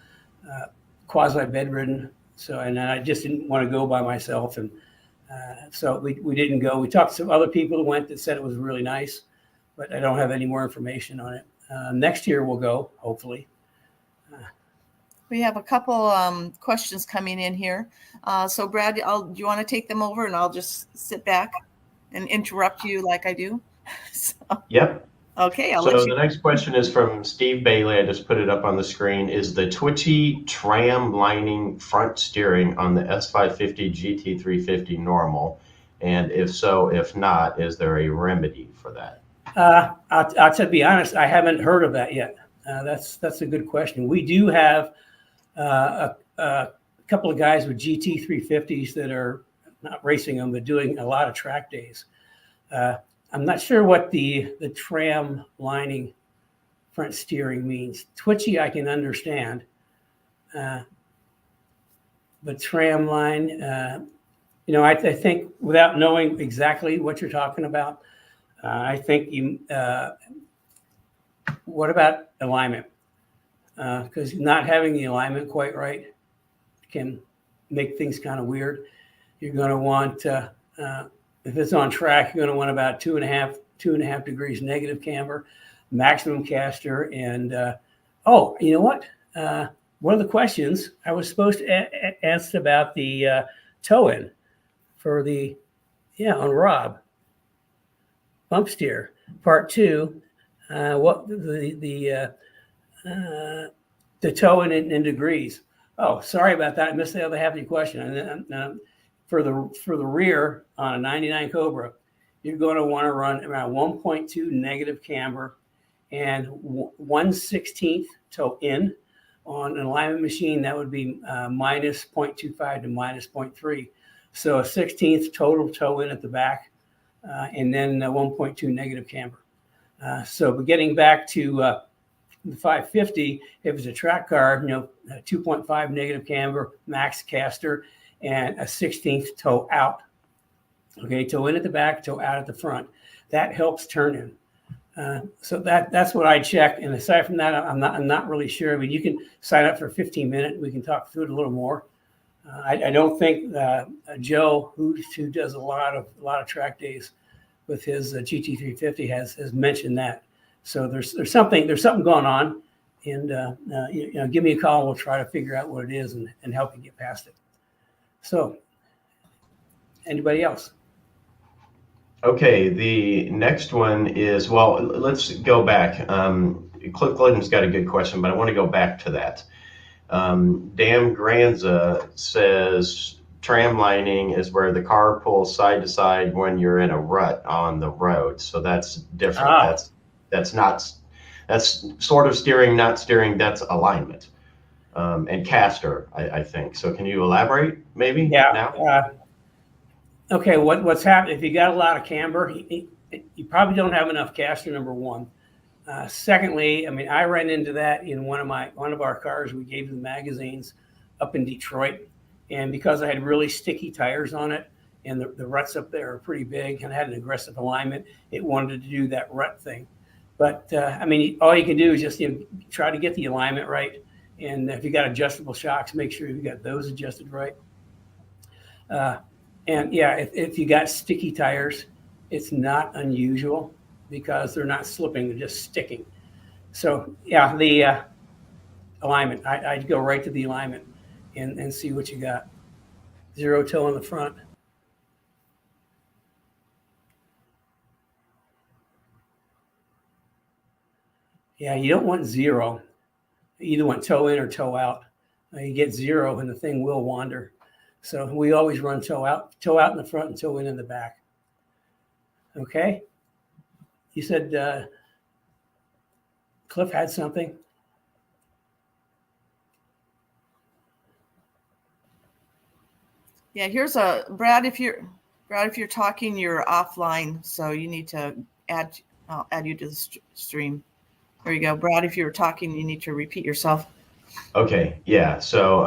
Speaker 1: quasi bedridden. So, and I just didn't want to go by myself. And so we didn't go. We talked to some other people who went that said it was really nice, but I don't have any more information on it. Next year we'll go, hopefully.
Speaker 2: We have a couple questions coming in here. So Brad, do you want to take them over and I'll just sit back and interrupt you like I do?
Speaker 3: Yep.
Speaker 2: Okay.
Speaker 3: So the next question is from Steve Bailey. I just put it up on the screen. Is the twitchy tram lining front steering on the S550 GT350 normal? And if so, if not, is there a remedy for that?
Speaker 1: I'll to be honest, I haven't heard of that yet. That's a good question. We do have a couple of guys with GT350s that are not racing them, but doing a lot of track days. I'm not sure what the tram lining front steering means. Twitchy, I can understand. But tram line, I think without knowing exactly what you're talking about, I think what about alignment? Because not having the alignment quite right can make things kind of weird. You're going to want, if it's on track, you're going to want about two and a half degrees negative camber, maximum caster. And, you know what? One of the questions I was supposed to ask about the toe-in for on Rob. Bump steer. Part 2, what the toe-in in degrees. Oh, sorry about that. I missed the other half of your question. And for the rear on a 99 Cobra, you're going to want to run around 1.2 negative camber and 1/16 toe in. On an alignment machine, that would be minus 0.25 to minus 0.3. So a 16th total toe in at the back, and then 1.2 negative camber. But getting back to the 550, if it's a track car, 2.5 negative camber, max caster, and a 16th toe out. Okay, toe in at the back, toe out at the front. That helps turn in. So that's what I check. And aside from that, I'm not really sure. I mean, you can sign up for a 15-minute. We can talk through it a little more. I don't think Joe, who does a lot of track days with his GT350, has mentioned that. So there's something going on, and give me a call. We'll try to figure out what it is and help you get past it. So, anybody else?
Speaker 3: Okay, the next one is, let's go back. Cliff Glidden's got a good question, but I want to go back to that. Dan Granza says tram lining is where the car pulls side to side when you're in a rut on the road. So that's different. That's sort of steering, not steering. That's alignment. And caster, I think. So can you elaborate maybe?
Speaker 1: Yeah.
Speaker 3: Now?
Speaker 1: Okay, what's happening, if you got a lot of camber, you probably don't have enough caster, number one. Secondly, I mean, I ran into that in one of our cars. We gave the magazines up in Detroit. And because I had really sticky tires on it and the ruts up there are pretty big and I had an aggressive alignment, it wanted to do that rut thing. But all you can do is just try to get the alignment right. And if you got adjustable shocks, make sure you got those adjusted right. And yeah, if you got sticky tires, it's not unusual because they're not slipping, they're just sticking. So yeah, the alignment, I'd go right to the alignment and see what you got. Zero toe in the front. Yeah, you don't want zero. You either want toe in or toe out. You get zero and the thing will wander. So we always run toe out in the front and toe in the back. Okay. You said Cliff had something.
Speaker 2: Yeah, here's Brad. If you're talking, you're offline, so you need to I'll add you to the stream. There you go, Brad. If you're talking, you need to repeat yourself.
Speaker 3: Okay, yeah. So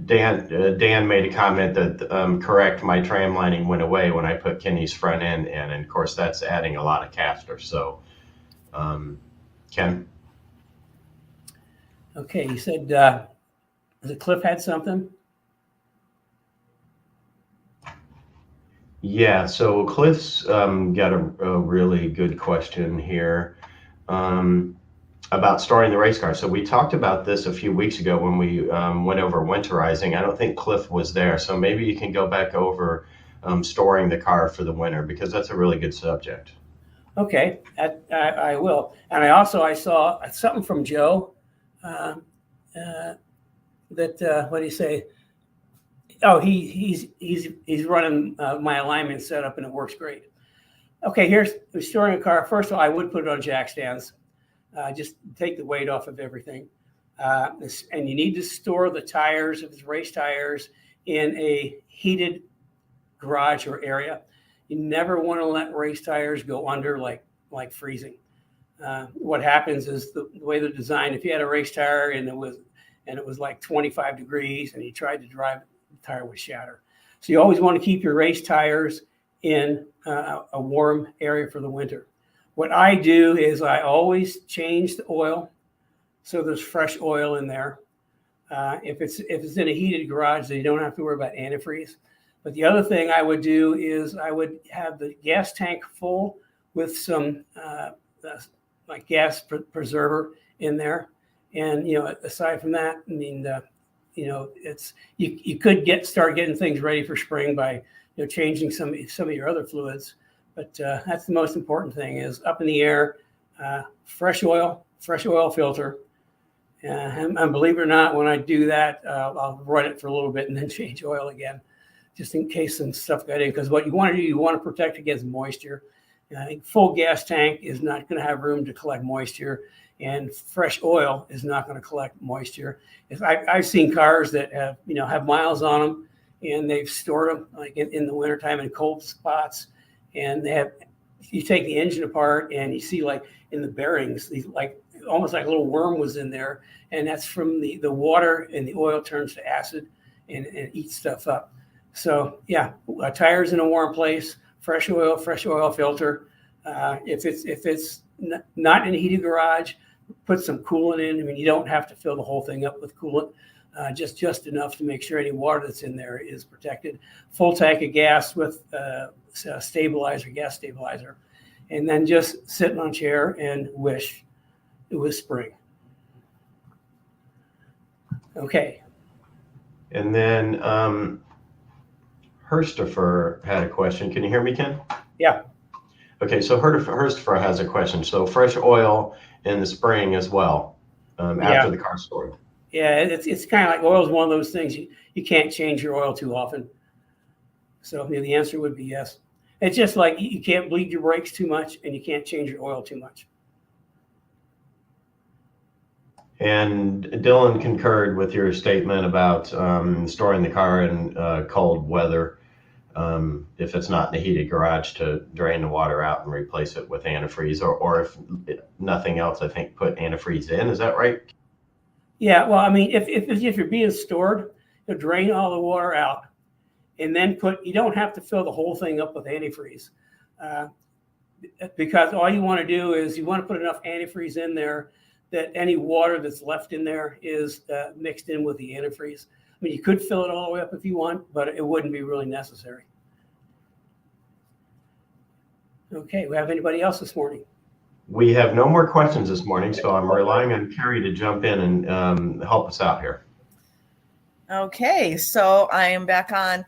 Speaker 3: Dan made a comment that correct, my tram lining went away when I put Kenny's front end in, and of course that's adding a lot of caster. So, Ken.
Speaker 1: Okay, you said the Cliff had something.
Speaker 3: Yeah, so Cliff's got a really good question here about storing the race car. So we talked about this a few weeks ago when we went over winterizing. I don't think Cliff was there, so maybe you can go back over storing the car for the winter, because that's a really good subject.
Speaker 1: Okay, I will. And I saw something from Joe that what do you say? Oh, he's running my alignment setup and it works great. Okay, here's storing a car. First of all, I would put it on jack stands. Just take the weight off of everything. And you need to store the tires, if it's race tires, in a heated garage or area. You never want to let race tires go under like freezing. What happens is the way they're designed. If you had a race tire and it was like 25 degrees and you tried to drive, the tire would shatter. So you always want to keep your race tires in a warm area for the winter. What I do is I always change the oil so there's fresh oil in there. If it's in a heated garage, then you don't have to worry about antifreeze. But the other thing I would do is I would have the gas tank full with some like gas preserver in there. And aside from that, I mean, it's you could start getting things ready for spring by changing some of your other fluids. But that's the most important thing is up in the air, fresh oil filter. And believe it or not, when I do that, I'll run it for a little bit and then change oil again, just in case some stuff got in. Because what you want to do, you want to protect against moisture. I think full gas tank is not going to have room to collect moisture, and fresh oil is not going to collect moisture. I've seen cars that have miles on them, and they've stored them like in the wintertime in cold spots. And you take the engine apart and you see like in the bearings, these like almost like a little worm was in there. And that's from the water, and the oil turns to acid and eats stuff up. So yeah, tires in a warm place, fresh oil filter. If it's not in a heated garage, put some coolant in. I mean, you don't have to fill the whole thing up with coolant. Just enough to make sure any water that's in there is protected. Full tank of gas with gas stabilizer, and then just sit on a chair and wish it was spring. Okay.
Speaker 3: And then Herstifer had a question. Can you hear me, Ken?
Speaker 1: Yeah.
Speaker 3: Okay, so Herstifer has a question. So fresh oil in the spring as well, after the car's stored.
Speaker 1: Yeah, it's kind of like oil is one of those things you can't change your oil too often. So the answer would be yes. It's just like you can't bleed your brakes too much, and you can't change your oil too much.
Speaker 3: And Dylan concurred with your statement about storing the car in cold weather, if it's not in a heated garage, to drain the water out and replace it with antifreeze, or if nothing else, I think put antifreeze in. Is that right? Yeah.
Speaker 1: Well, I mean, if you're being stored, you'll drain all the water out, and then you don't have to fill the whole thing up with antifreeze, because all you want to do is you want to put enough antifreeze in there that any water that's left in there is mixed in with the antifreeze. mean, you could fill it all the way up if you want, but it wouldn't be really necessary. Okay, we have anybody else this morning?
Speaker 3: We have no more questions this morning, so I'm relying on Carrie to jump in and help us out here.
Speaker 2: Okay, so I am back on.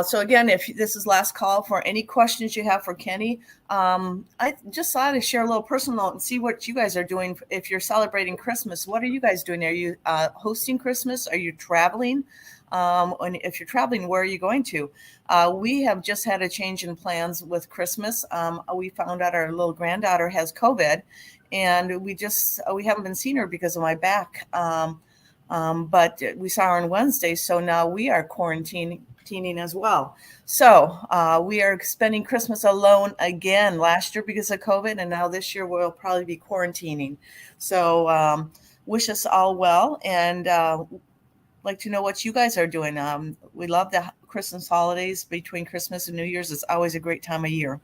Speaker 2: So again, if this is last call for any questions you have for Kenny, I just thought to share a little personal note and see what you guys are doing. If you're celebrating Christmas, what are you guys doing? Are you hosting Christmas? Are you traveling? And if you're traveling, where are you going to? We have just had a change in plans with Christmas. We found out our little granddaughter has COVID, and we haven't been seeing her because of my back. But we saw her on Wednesday, so now we are quarantining as well. So we are spending Christmas alone again last year because of COVID, and now this year we'll probably be quarantining. So wish us all well, and like to know what you guys are doing. We love the Christmas holidays between Christmas and New Year's. It's always a great time of year.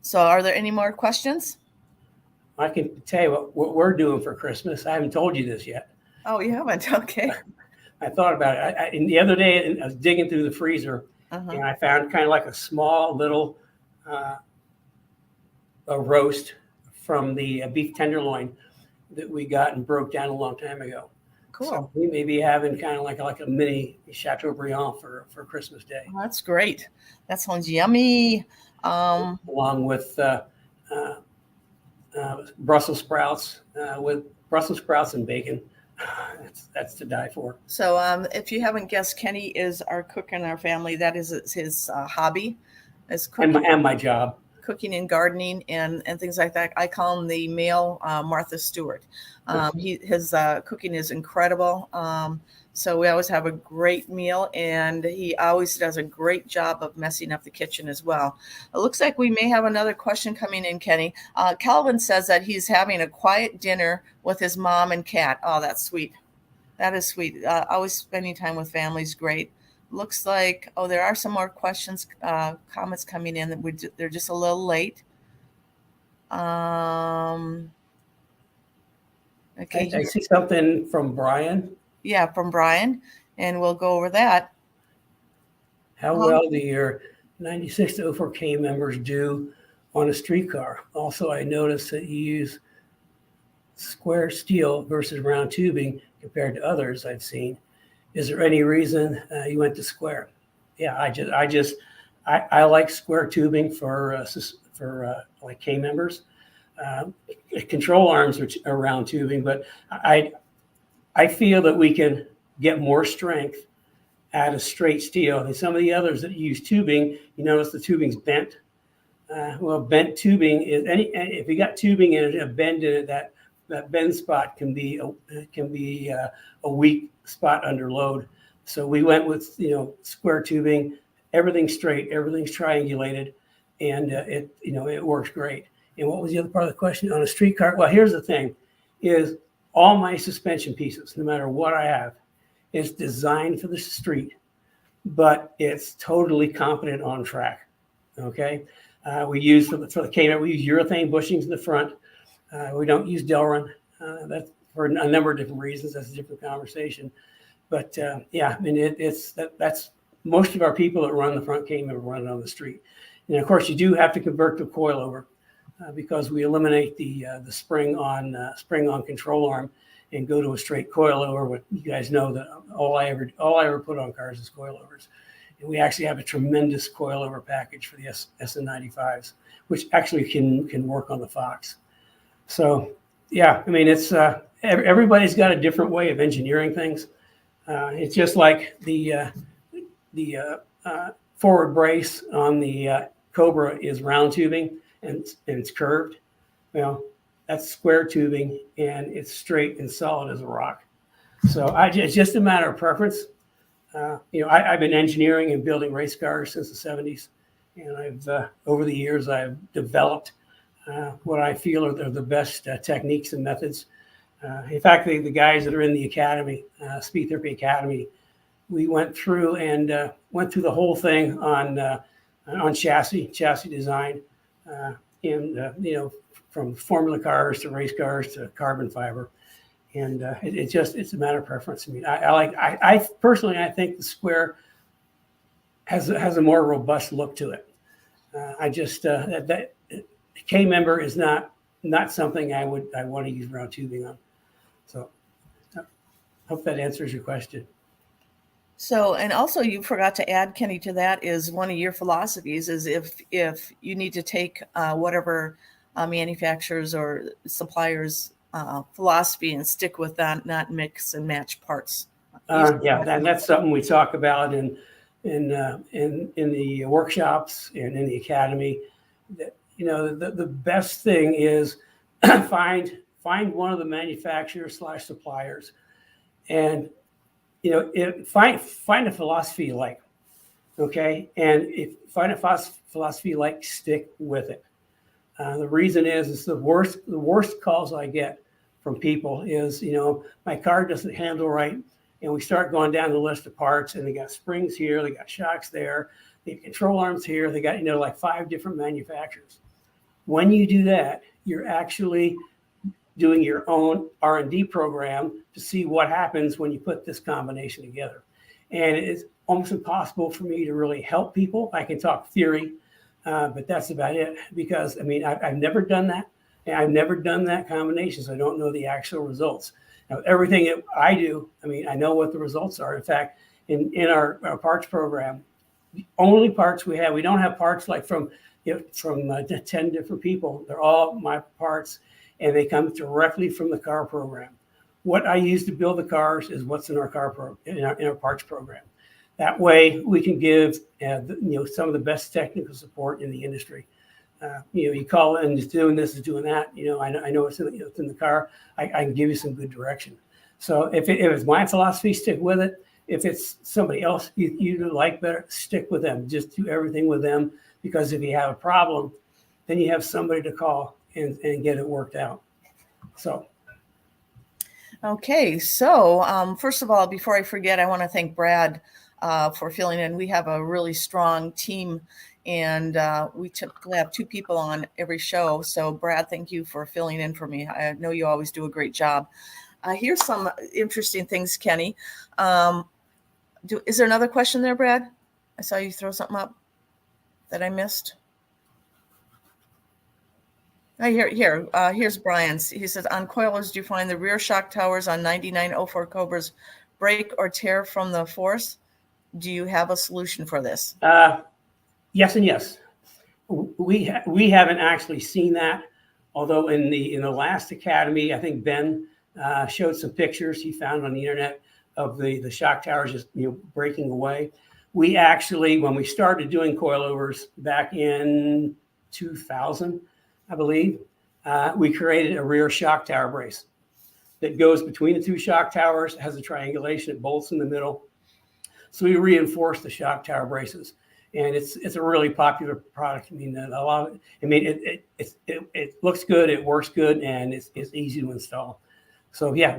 Speaker 2: So are there any more questions?
Speaker 1: I can tell you what we're doing for Christmas. I haven't told you this yet.
Speaker 2: Oh, you haven't? Okay.
Speaker 1: I thought about it. And the other day, I was digging through the freezer, and I found kind of like a small little a roast from the beef tenderloin that we got and broke down a long time ago.
Speaker 2: Cool.
Speaker 1: So we may be having kind of like a mini Chateaubriand for Christmas Day.
Speaker 2: Oh, that's great. That sounds yummy.
Speaker 1: Along with Brussels sprouts and bacon. That's to die for.
Speaker 2: So if you haven't guessed, Kenny is our cook in our family. That is his hobby, is cooking
Speaker 1: and my job.
Speaker 2: Cooking and gardening and things like that. I call him the male Martha Stewart. His cooking is incredible. So we always have a great meal, and he always does a great job of messing up the kitchen as well. It looks like we may have another question coming in, Kenny. Calvin says that he's having a quiet dinner with his mom and cat. Oh, that's sweet. That is sweet. Always spending time with family is great. Looks like, there are some more questions, comments coming in that they're just a little late. Okay.
Speaker 1: I see something from Brian.
Speaker 2: Yeah, from Brian, and we'll go over that.
Speaker 1: How well do your 96 to 04K members do on a streetcar? Also, I noticed that you use square steel versus round tubing compared to others I've seen. Is there any reason you went to square? Yeah, I like square tubing for like K members. Control arms are round tubing, but I feel that we can get more strength out of straight steel. And some of the others that use tubing, you notice the tubing's bent. Bent tubing is if you got tubing and a bend in it, that bend spot can be a weak spot under load. So we went with square tubing, everything's straight, everything's triangulated, and it works great. And what was the other part of the question on a streetcar? Well, here's the thing: is all my suspension pieces, no matter what I have, is designed for the street, but it's totally competent on track. Okay, we use for the K-Net, we use urethane bushings in the front. We don't use Delrin. That's for a number of different reasons. That's a different conversation. But I mean, that's most of our people that run the front K-Net run it on the street. And of course, you do have to convert to coilover because we eliminate the spring on control arm and go to a straight coilover. But you guys know that all I ever put on cars is coilovers. And we actually have a tremendous coilover package for the SN95s, which actually can work on the Fox. So, I mean, it's everybody's got a different way of engineering things. It's just like the forward brace on the Cobra is round tubing and it's curved. Well, that's square tubing and it's straight and solid as a rock. So it's just a matter of preference. I've been engineering and building race cars since the 70s, and I've over the years I've developed what I feel are the best techniques and methods. In fact, the guys that are in the academy, Speed Therapy Academy, we went through the whole thing on chassis design, from formula cars to race cars to carbon fiber, And it's a matter of preference. I mean, I personally, I think the square has a more robust look to it. That K member is not something I want to use round tubing on. So I hope that answers your question.
Speaker 2: So, and also you forgot to add, Kenny, to that is one of your philosophies is if you need to take whatever manufacturers or suppliers philosophy and stick with that, not mix and match parts.
Speaker 1: Yeah, that's something we talk about in the workshops and in the academy. That, you know, the best thing is find one of the manufacturers / suppliers, and you know, find a philosophy you like, okay, and if find a philosophy you like, stick with it. The reason is the worst calls I get from people is, you know, my car doesn't handle right, and we start going down the list of parts, and they got springs here, they got shocks there, they got control arms here, they got, you know, like 5 different manufacturers. When you do that, you're actually doing your own R&D program to see what happens when you put this combination together. And it's almost impossible for me to really help people. I can talk theory, but that's about it, because I mean, I've never done that. And I've never done that combination, so I don't know the actual results. Now, everything that I do, I mean, I know what the results are. In fact, in our parts program, the only parts we have, we don't have parts like from 10 different people. They're all my parts, and they come directly from the car program. What I use to build the cars is what's in our in our parts program. That way, we can give you know, some of the best technical support in the industry. You know, you call in, it's doing this, it's doing that. You know, I know it's in the car. I can give you some good direction. So if it's my philosophy, stick with it. If it's somebody else you like better, stick with them. Just do everything with them, because if you have a problem, then you have somebody to call and get it worked out. So.
Speaker 2: Okay, so first of all, before I forget, I want to thank Brad for filling in. We have a really strong team, and we typically have 2 people on every show. So Brad, thank you for filling in for me. I know you always do a great job. Here's some interesting things, Kenny. Is there another question there, Brad? I saw you throw something up that I missed. Here's Brian's. He says, on coilers, do you find the rear shock towers on 9904 Cobras break or tear from the force? Do you have a solution for this?
Speaker 1: Yes and yes. We haven't actually seen that, although in the last academy, I think Ben showed some pictures he found on the internet of the shock towers just, you know, breaking away. We actually, when we started doing coilovers back in 2000, I believe, we created a rear shock tower brace that goes between the 2 shock towers, has a triangulation, it bolts in the middle. So we reinforce the shock tower braces, and it's a really popular product. I mean, it looks good, it works good, and it's easy to install. So yeah,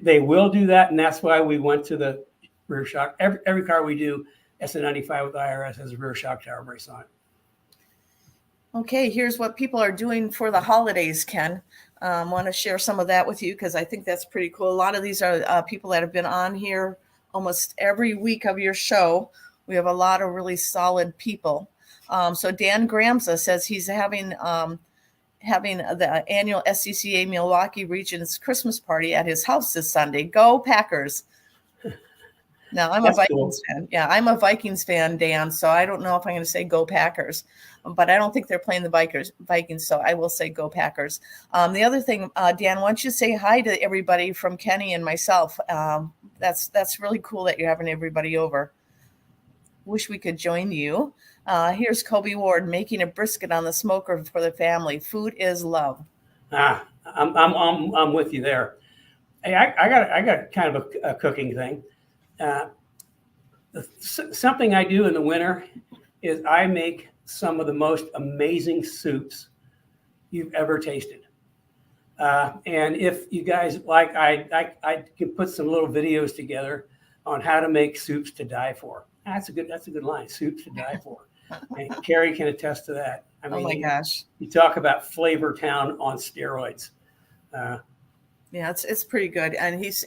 Speaker 1: they will do that, and that's why we went to the rear shock. Every car we do SN95 with IRS has a rear shock tower brace on it.
Speaker 2: Okay, here's what people are doing for the holidays, Ken. I want to share some of that with you because I think that's pretty cool. A lot of these are people that have been on here almost every week of your show. We have a lot of really solid people. So Dan Gramza says he's having the annual SCCA Milwaukee Region's Christmas party at his house this Sunday. Go Packers. Now, I'm a Vikings fan. Yeah, I'm a Vikings fan, Dan, so I don't know if I'm going to say go Packers, but I don't think they're playing the Vikings, so I will say go Packers. The other thing, Dan, why don't you say hi to everybody from Kenny and myself? That's really cool that you're having everybody over. Wish we could join you. Here's Kobe Ward making a brisket on the smoker for the family. Food is love.
Speaker 1: I'm with you there. Hey, I got kind of a cooking thing. Something I do in the winter is I make some of the most amazing soups you've ever tasted. And if you guys like, I can put some little videos together on how to make soups to die for. That's a good line. Soups to die for. And Carrie can attest to that. I mean,
Speaker 2: oh my gosh!
Speaker 1: You talk about Flavor Town on steroids.
Speaker 2: Yeah, it's pretty good, and he's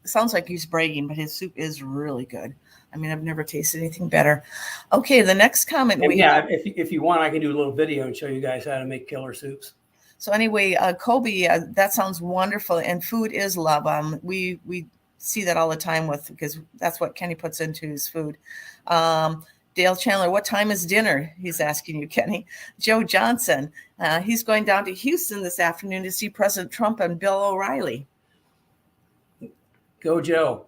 Speaker 2: sounds like he's bragging, but his soup is really good. I mean, I've never tasted anything better. Okay, the next comment
Speaker 1: And
Speaker 2: we
Speaker 1: yeah, if you want, I can do a little video and show you guys how to make killer soups.
Speaker 2: So anyway, Kobe, that sounds wonderful, and food is love. We see that all the time because that's what Kenny puts into his food. Dale Chandler, what time is dinner? He's asking you, Kenny. Joe Johnson, he's going down to Houston this afternoon to see President Trump and Bill O'Reilly.
Speaker 1: Go, Joe.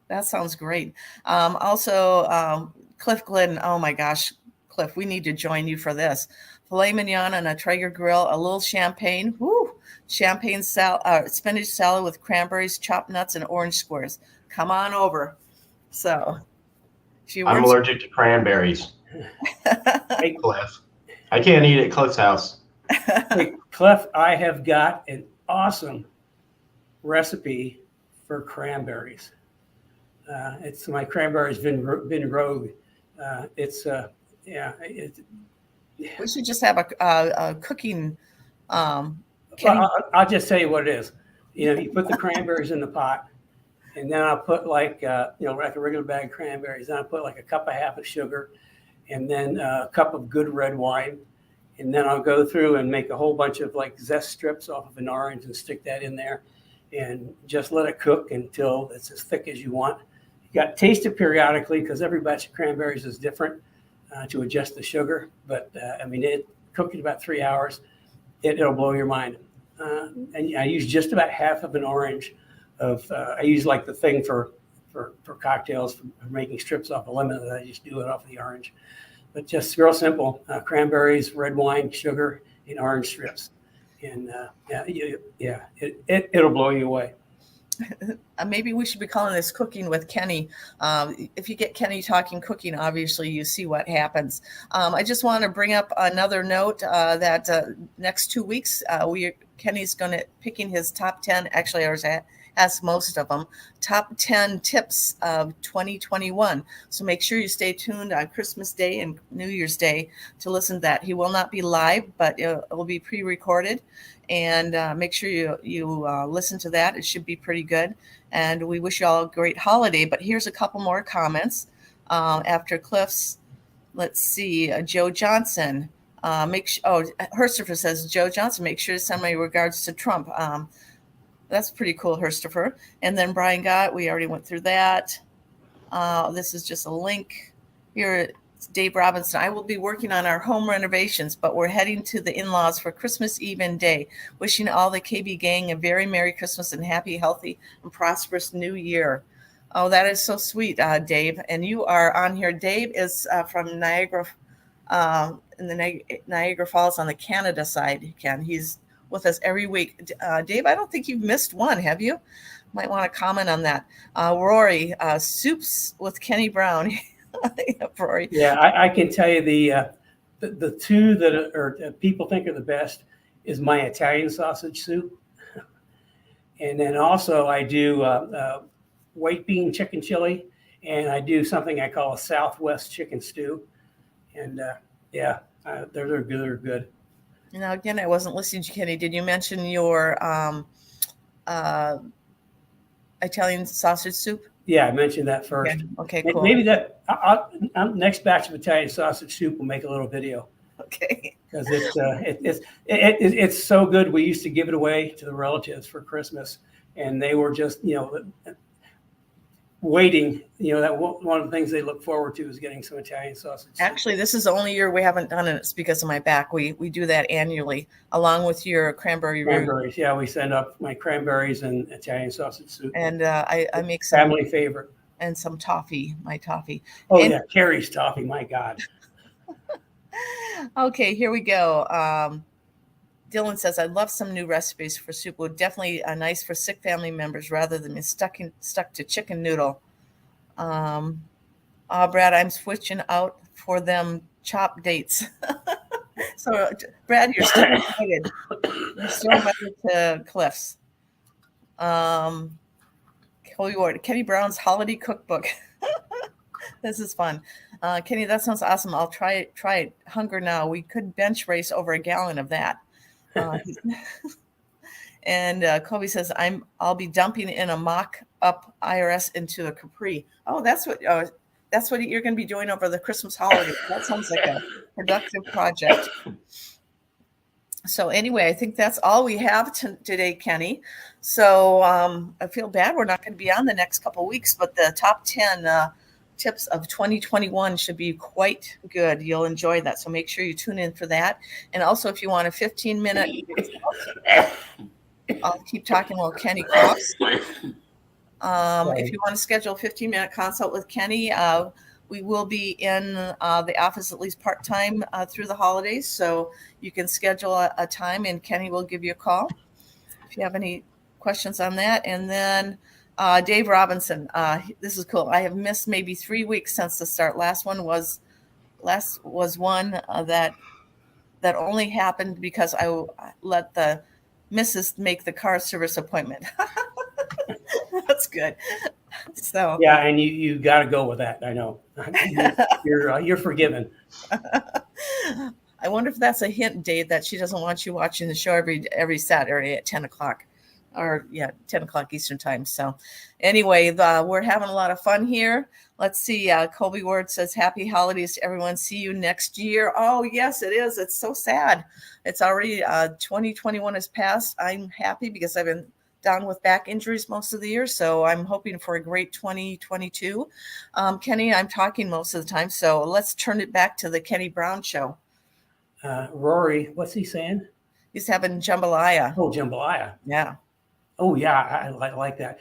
Speaker 2: That sounds great. Also, Cliff Glidden. Oh my gosh, Cliff, we need to join you for this. Filet mignon on a Traeger grill, a little champagne. Woo! Champagne spinach salad with cranberries, chopped nuts, and orange squares. Come on over. So,
Speaker 3: I'm allergic to cranberries.
Speaker 1: Hey,
Speaker 3: Cliff, I can't eat at Cliff's house.
Speaker 1: hey, Cliff, I have got an awesome recipe for cranberries. It's my cranberries been rogue.
Speaker 2: We should just have a cooking.
Speaker 1: Well, I'll just tell you what it is. You put the cranberries in the pot, and then I'll put like a regular bag of cranberries. Then I'll put like a cup and a half of sugar, and then a cup of good red wine. And then I'll go through and make a whole bunch of like zest strips off of an orange and stick that in there, and just let it cook until it's as thick as you want. You got to taste it periodically because every batch of cranberries is different to adjust the sugar. But it cooked in about 3 hours. It'll blow your mind. And I use just about half of an orange. I use like the thing for cocktails for making strips off a lemon. And I just do it off of the orange. But just real simple: cranberries, red wine, sugar, and orange strips. And it'll blow you away.
Speaker 2: Maybe we should be calling this Cooking with Kenny. If you get Kenny talking cooking, obviously you see what happens. I just want to bring up another note that next 2 weeks, Kenny's picking his top 10. Actually, ours has most of them. Top 10 tips of 2021. So make sure you stay tuned on Christmas Day and New Year's Day to listen to that. He will not be live, but it will be pre-recorded. And make sure you listen to that. It should be pretty good. And we wish you all a great holiday. But here's a couple more comments after Cliff's. Let's see, Joe Johnson. Herstopher says, Joe Johnson, make sure to send my regards to Trump. That's pretty cool, Herstopher. And then Brian Gott, we already went through that. This is just a link here. Dave Robinson, I will be working on our home renovations, but we're heading to the in-laws for Christmas Eve and day. Wishing all the KB gang a very Merry Christmas and happy, healthy, and prosperous New Year. Oh, that is so sweet, Dave. And you are on here. Dave is from Niagara, in the Niagara Falls on the Canada side, Ken. He's with us every week. Dave, I don't think you've missed one, have you? Might want to comment on that. Rory, Soups with Kenny Brown. Rory.
Speaker 1: Yeah, I can tell you the two that people think are the best is my Italian sausage soup, and then also I do white bean chicken chili, and I do something I call a Southwest chicken stew, and they're good.
Speaker 2: Now again, I wasn't listening to Kenny. Did you mention your Italian sausage soup?
Speaker 1: Yeah, I mentioned that first.
Speaker 2: Okay, cool.
Speaker 1: Maybe that next batch of Italian sausage soup will make a little video.
Speaker 2: Okay.
Speaker 1: Because it's so good. We used to give it away to the relatives for Christmas, and they were just waiting. That one of the things they look forward to is getting some Italian sausage soup.
Speaker 2: Actually, this is the only year we haven't done it. It's because of my back. We do that annually, along with your cranberries.
Speaker 1: Yeah, we send up my cranberries and Italian sausage soup.
Speaker 2: And I make some
Speaker 1: family favorite.
Speaker 2: And some toffee, my toffee.
Speaker 1: Oh, yeah, Carrie's toffee. My God.
Speaker 2: Okay, here we go. Dylan says, I'd love some new recipes for soup. Would definitely nice for sick family members rather than stuck to chicken noodle. Brad, I'm switching out for them chop dates. So, Brad, you're still invited. You're still invited to Cliff's. Kenny Brown's Holiday Cookbook. This is fun. Kenny, that sounds awesome. I'll try it. Hunger now. We could bench race over a gallon of that. And Kobe says, I'll be dumping in a mock-up IRS into a Capri. Oh, that's what you're going to be doing over the Christmas holiday. That sounds like a productive project. So anyway, I think that's all we have today, Kenny. So I feel bad we're not going to be on the next couple of weeks, but the top 10 tips of 2021 should be quite good. You'll enjoy that. So make sure you tune in for that. And also, if you want a 15-minute, I'll keep talking while Kenny coughs. If you want to schedule a 15-minute consult with Kenny, we will be in the office at least part-time through the holidays. So you can schedule a time and Kenny will give you a call if you have any questions on that. And then Dave Robinson, this is cool. I have missed maybe 3 weeks since the start. Last was one that only happened because I let the missus make the car service appointment. That's good. So
Speaker 1: yeah, and you got to go with that. I know you're forgiven.
Speaker 2: I wonder if that's a hint, Dave, that she doesn't want you watching the show every Saturday at 10 o'clock. Or 10 o'clock Eastern time. So anyway, we're having a lot of fun here. Let's see. Colby Ward says, happy holidays to everyone. See you next year. Oh, yes, it is. It's so sad. It's already 2021 has passed. I'm happy because I've been down with back injuries most of the year. So I'm hoping for a great 2022. Kenny, I'm talking most of the time. So let's turn it back to the Kenny Brown show.
Speaker 1: Rory, what's he saying?
Speaker 2: He's having jambalaya.
Speaker 1: Oh, jambalaya.
Speaker 2: Yeah.
Speaker 1: Oh, yeah, I like that.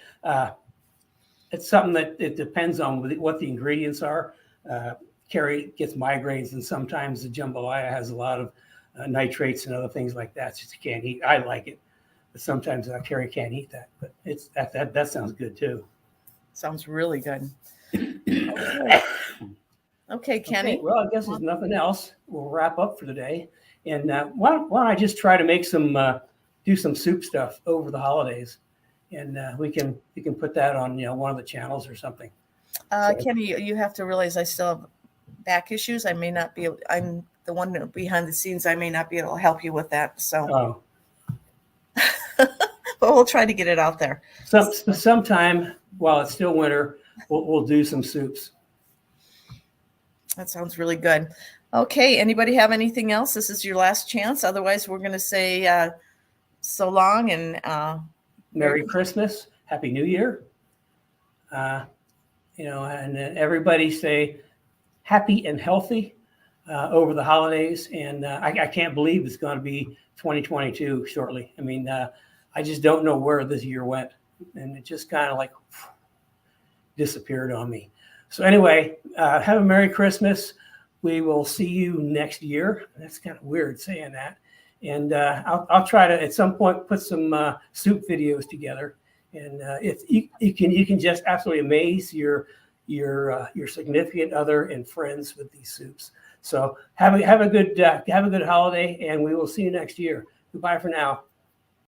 Speaker 1: It's something that it depends on what the ingredients are. Carrie gets migraines, and sometimes the jambalaya has a lot of nitrates and other things like that. So she can't eat. I like it, but sometimes Carrie can't eat that. But it's that sounds good too.
Speaker 2: Sounds really good. Okay, Kenny.
Speaker 1: Okay, well, I guess there's nothing else. We'll wrap up for today. And why don't I just try to make do some soup stuff over the holidays, and we can put that on one of the channels or something.
Speaker 2: Kenny, you have to realize I still have back issues. I may not be able, I'm the one behind the scenes. I may not be able to help you with that. So, but we'll try to get it out there.
Speaker 1: Sometime while it's still winter, we'll do some soups.
Speaker 2: That sounds really good. Okay, anybody have anything else? This is your last chance. Otherwise, we're going to say so long and
Speaker 1: Merry Christmas, Happy New Year. And everybody stay happy and healthy over the holidays. And I can't believe it's going to be 2022 shortly. I mean, I just don't know where this year went, and it just kind of like disappeared on me. So anyway, have a Merry Christmas. We will see you next year. That's kind of weird saying that. And I'll try to at some point put some soup videos together. And if you can just absolutely amaze your significant other and friends with these soups. So have a good holiday, and we will see you next year. Goodbye for now.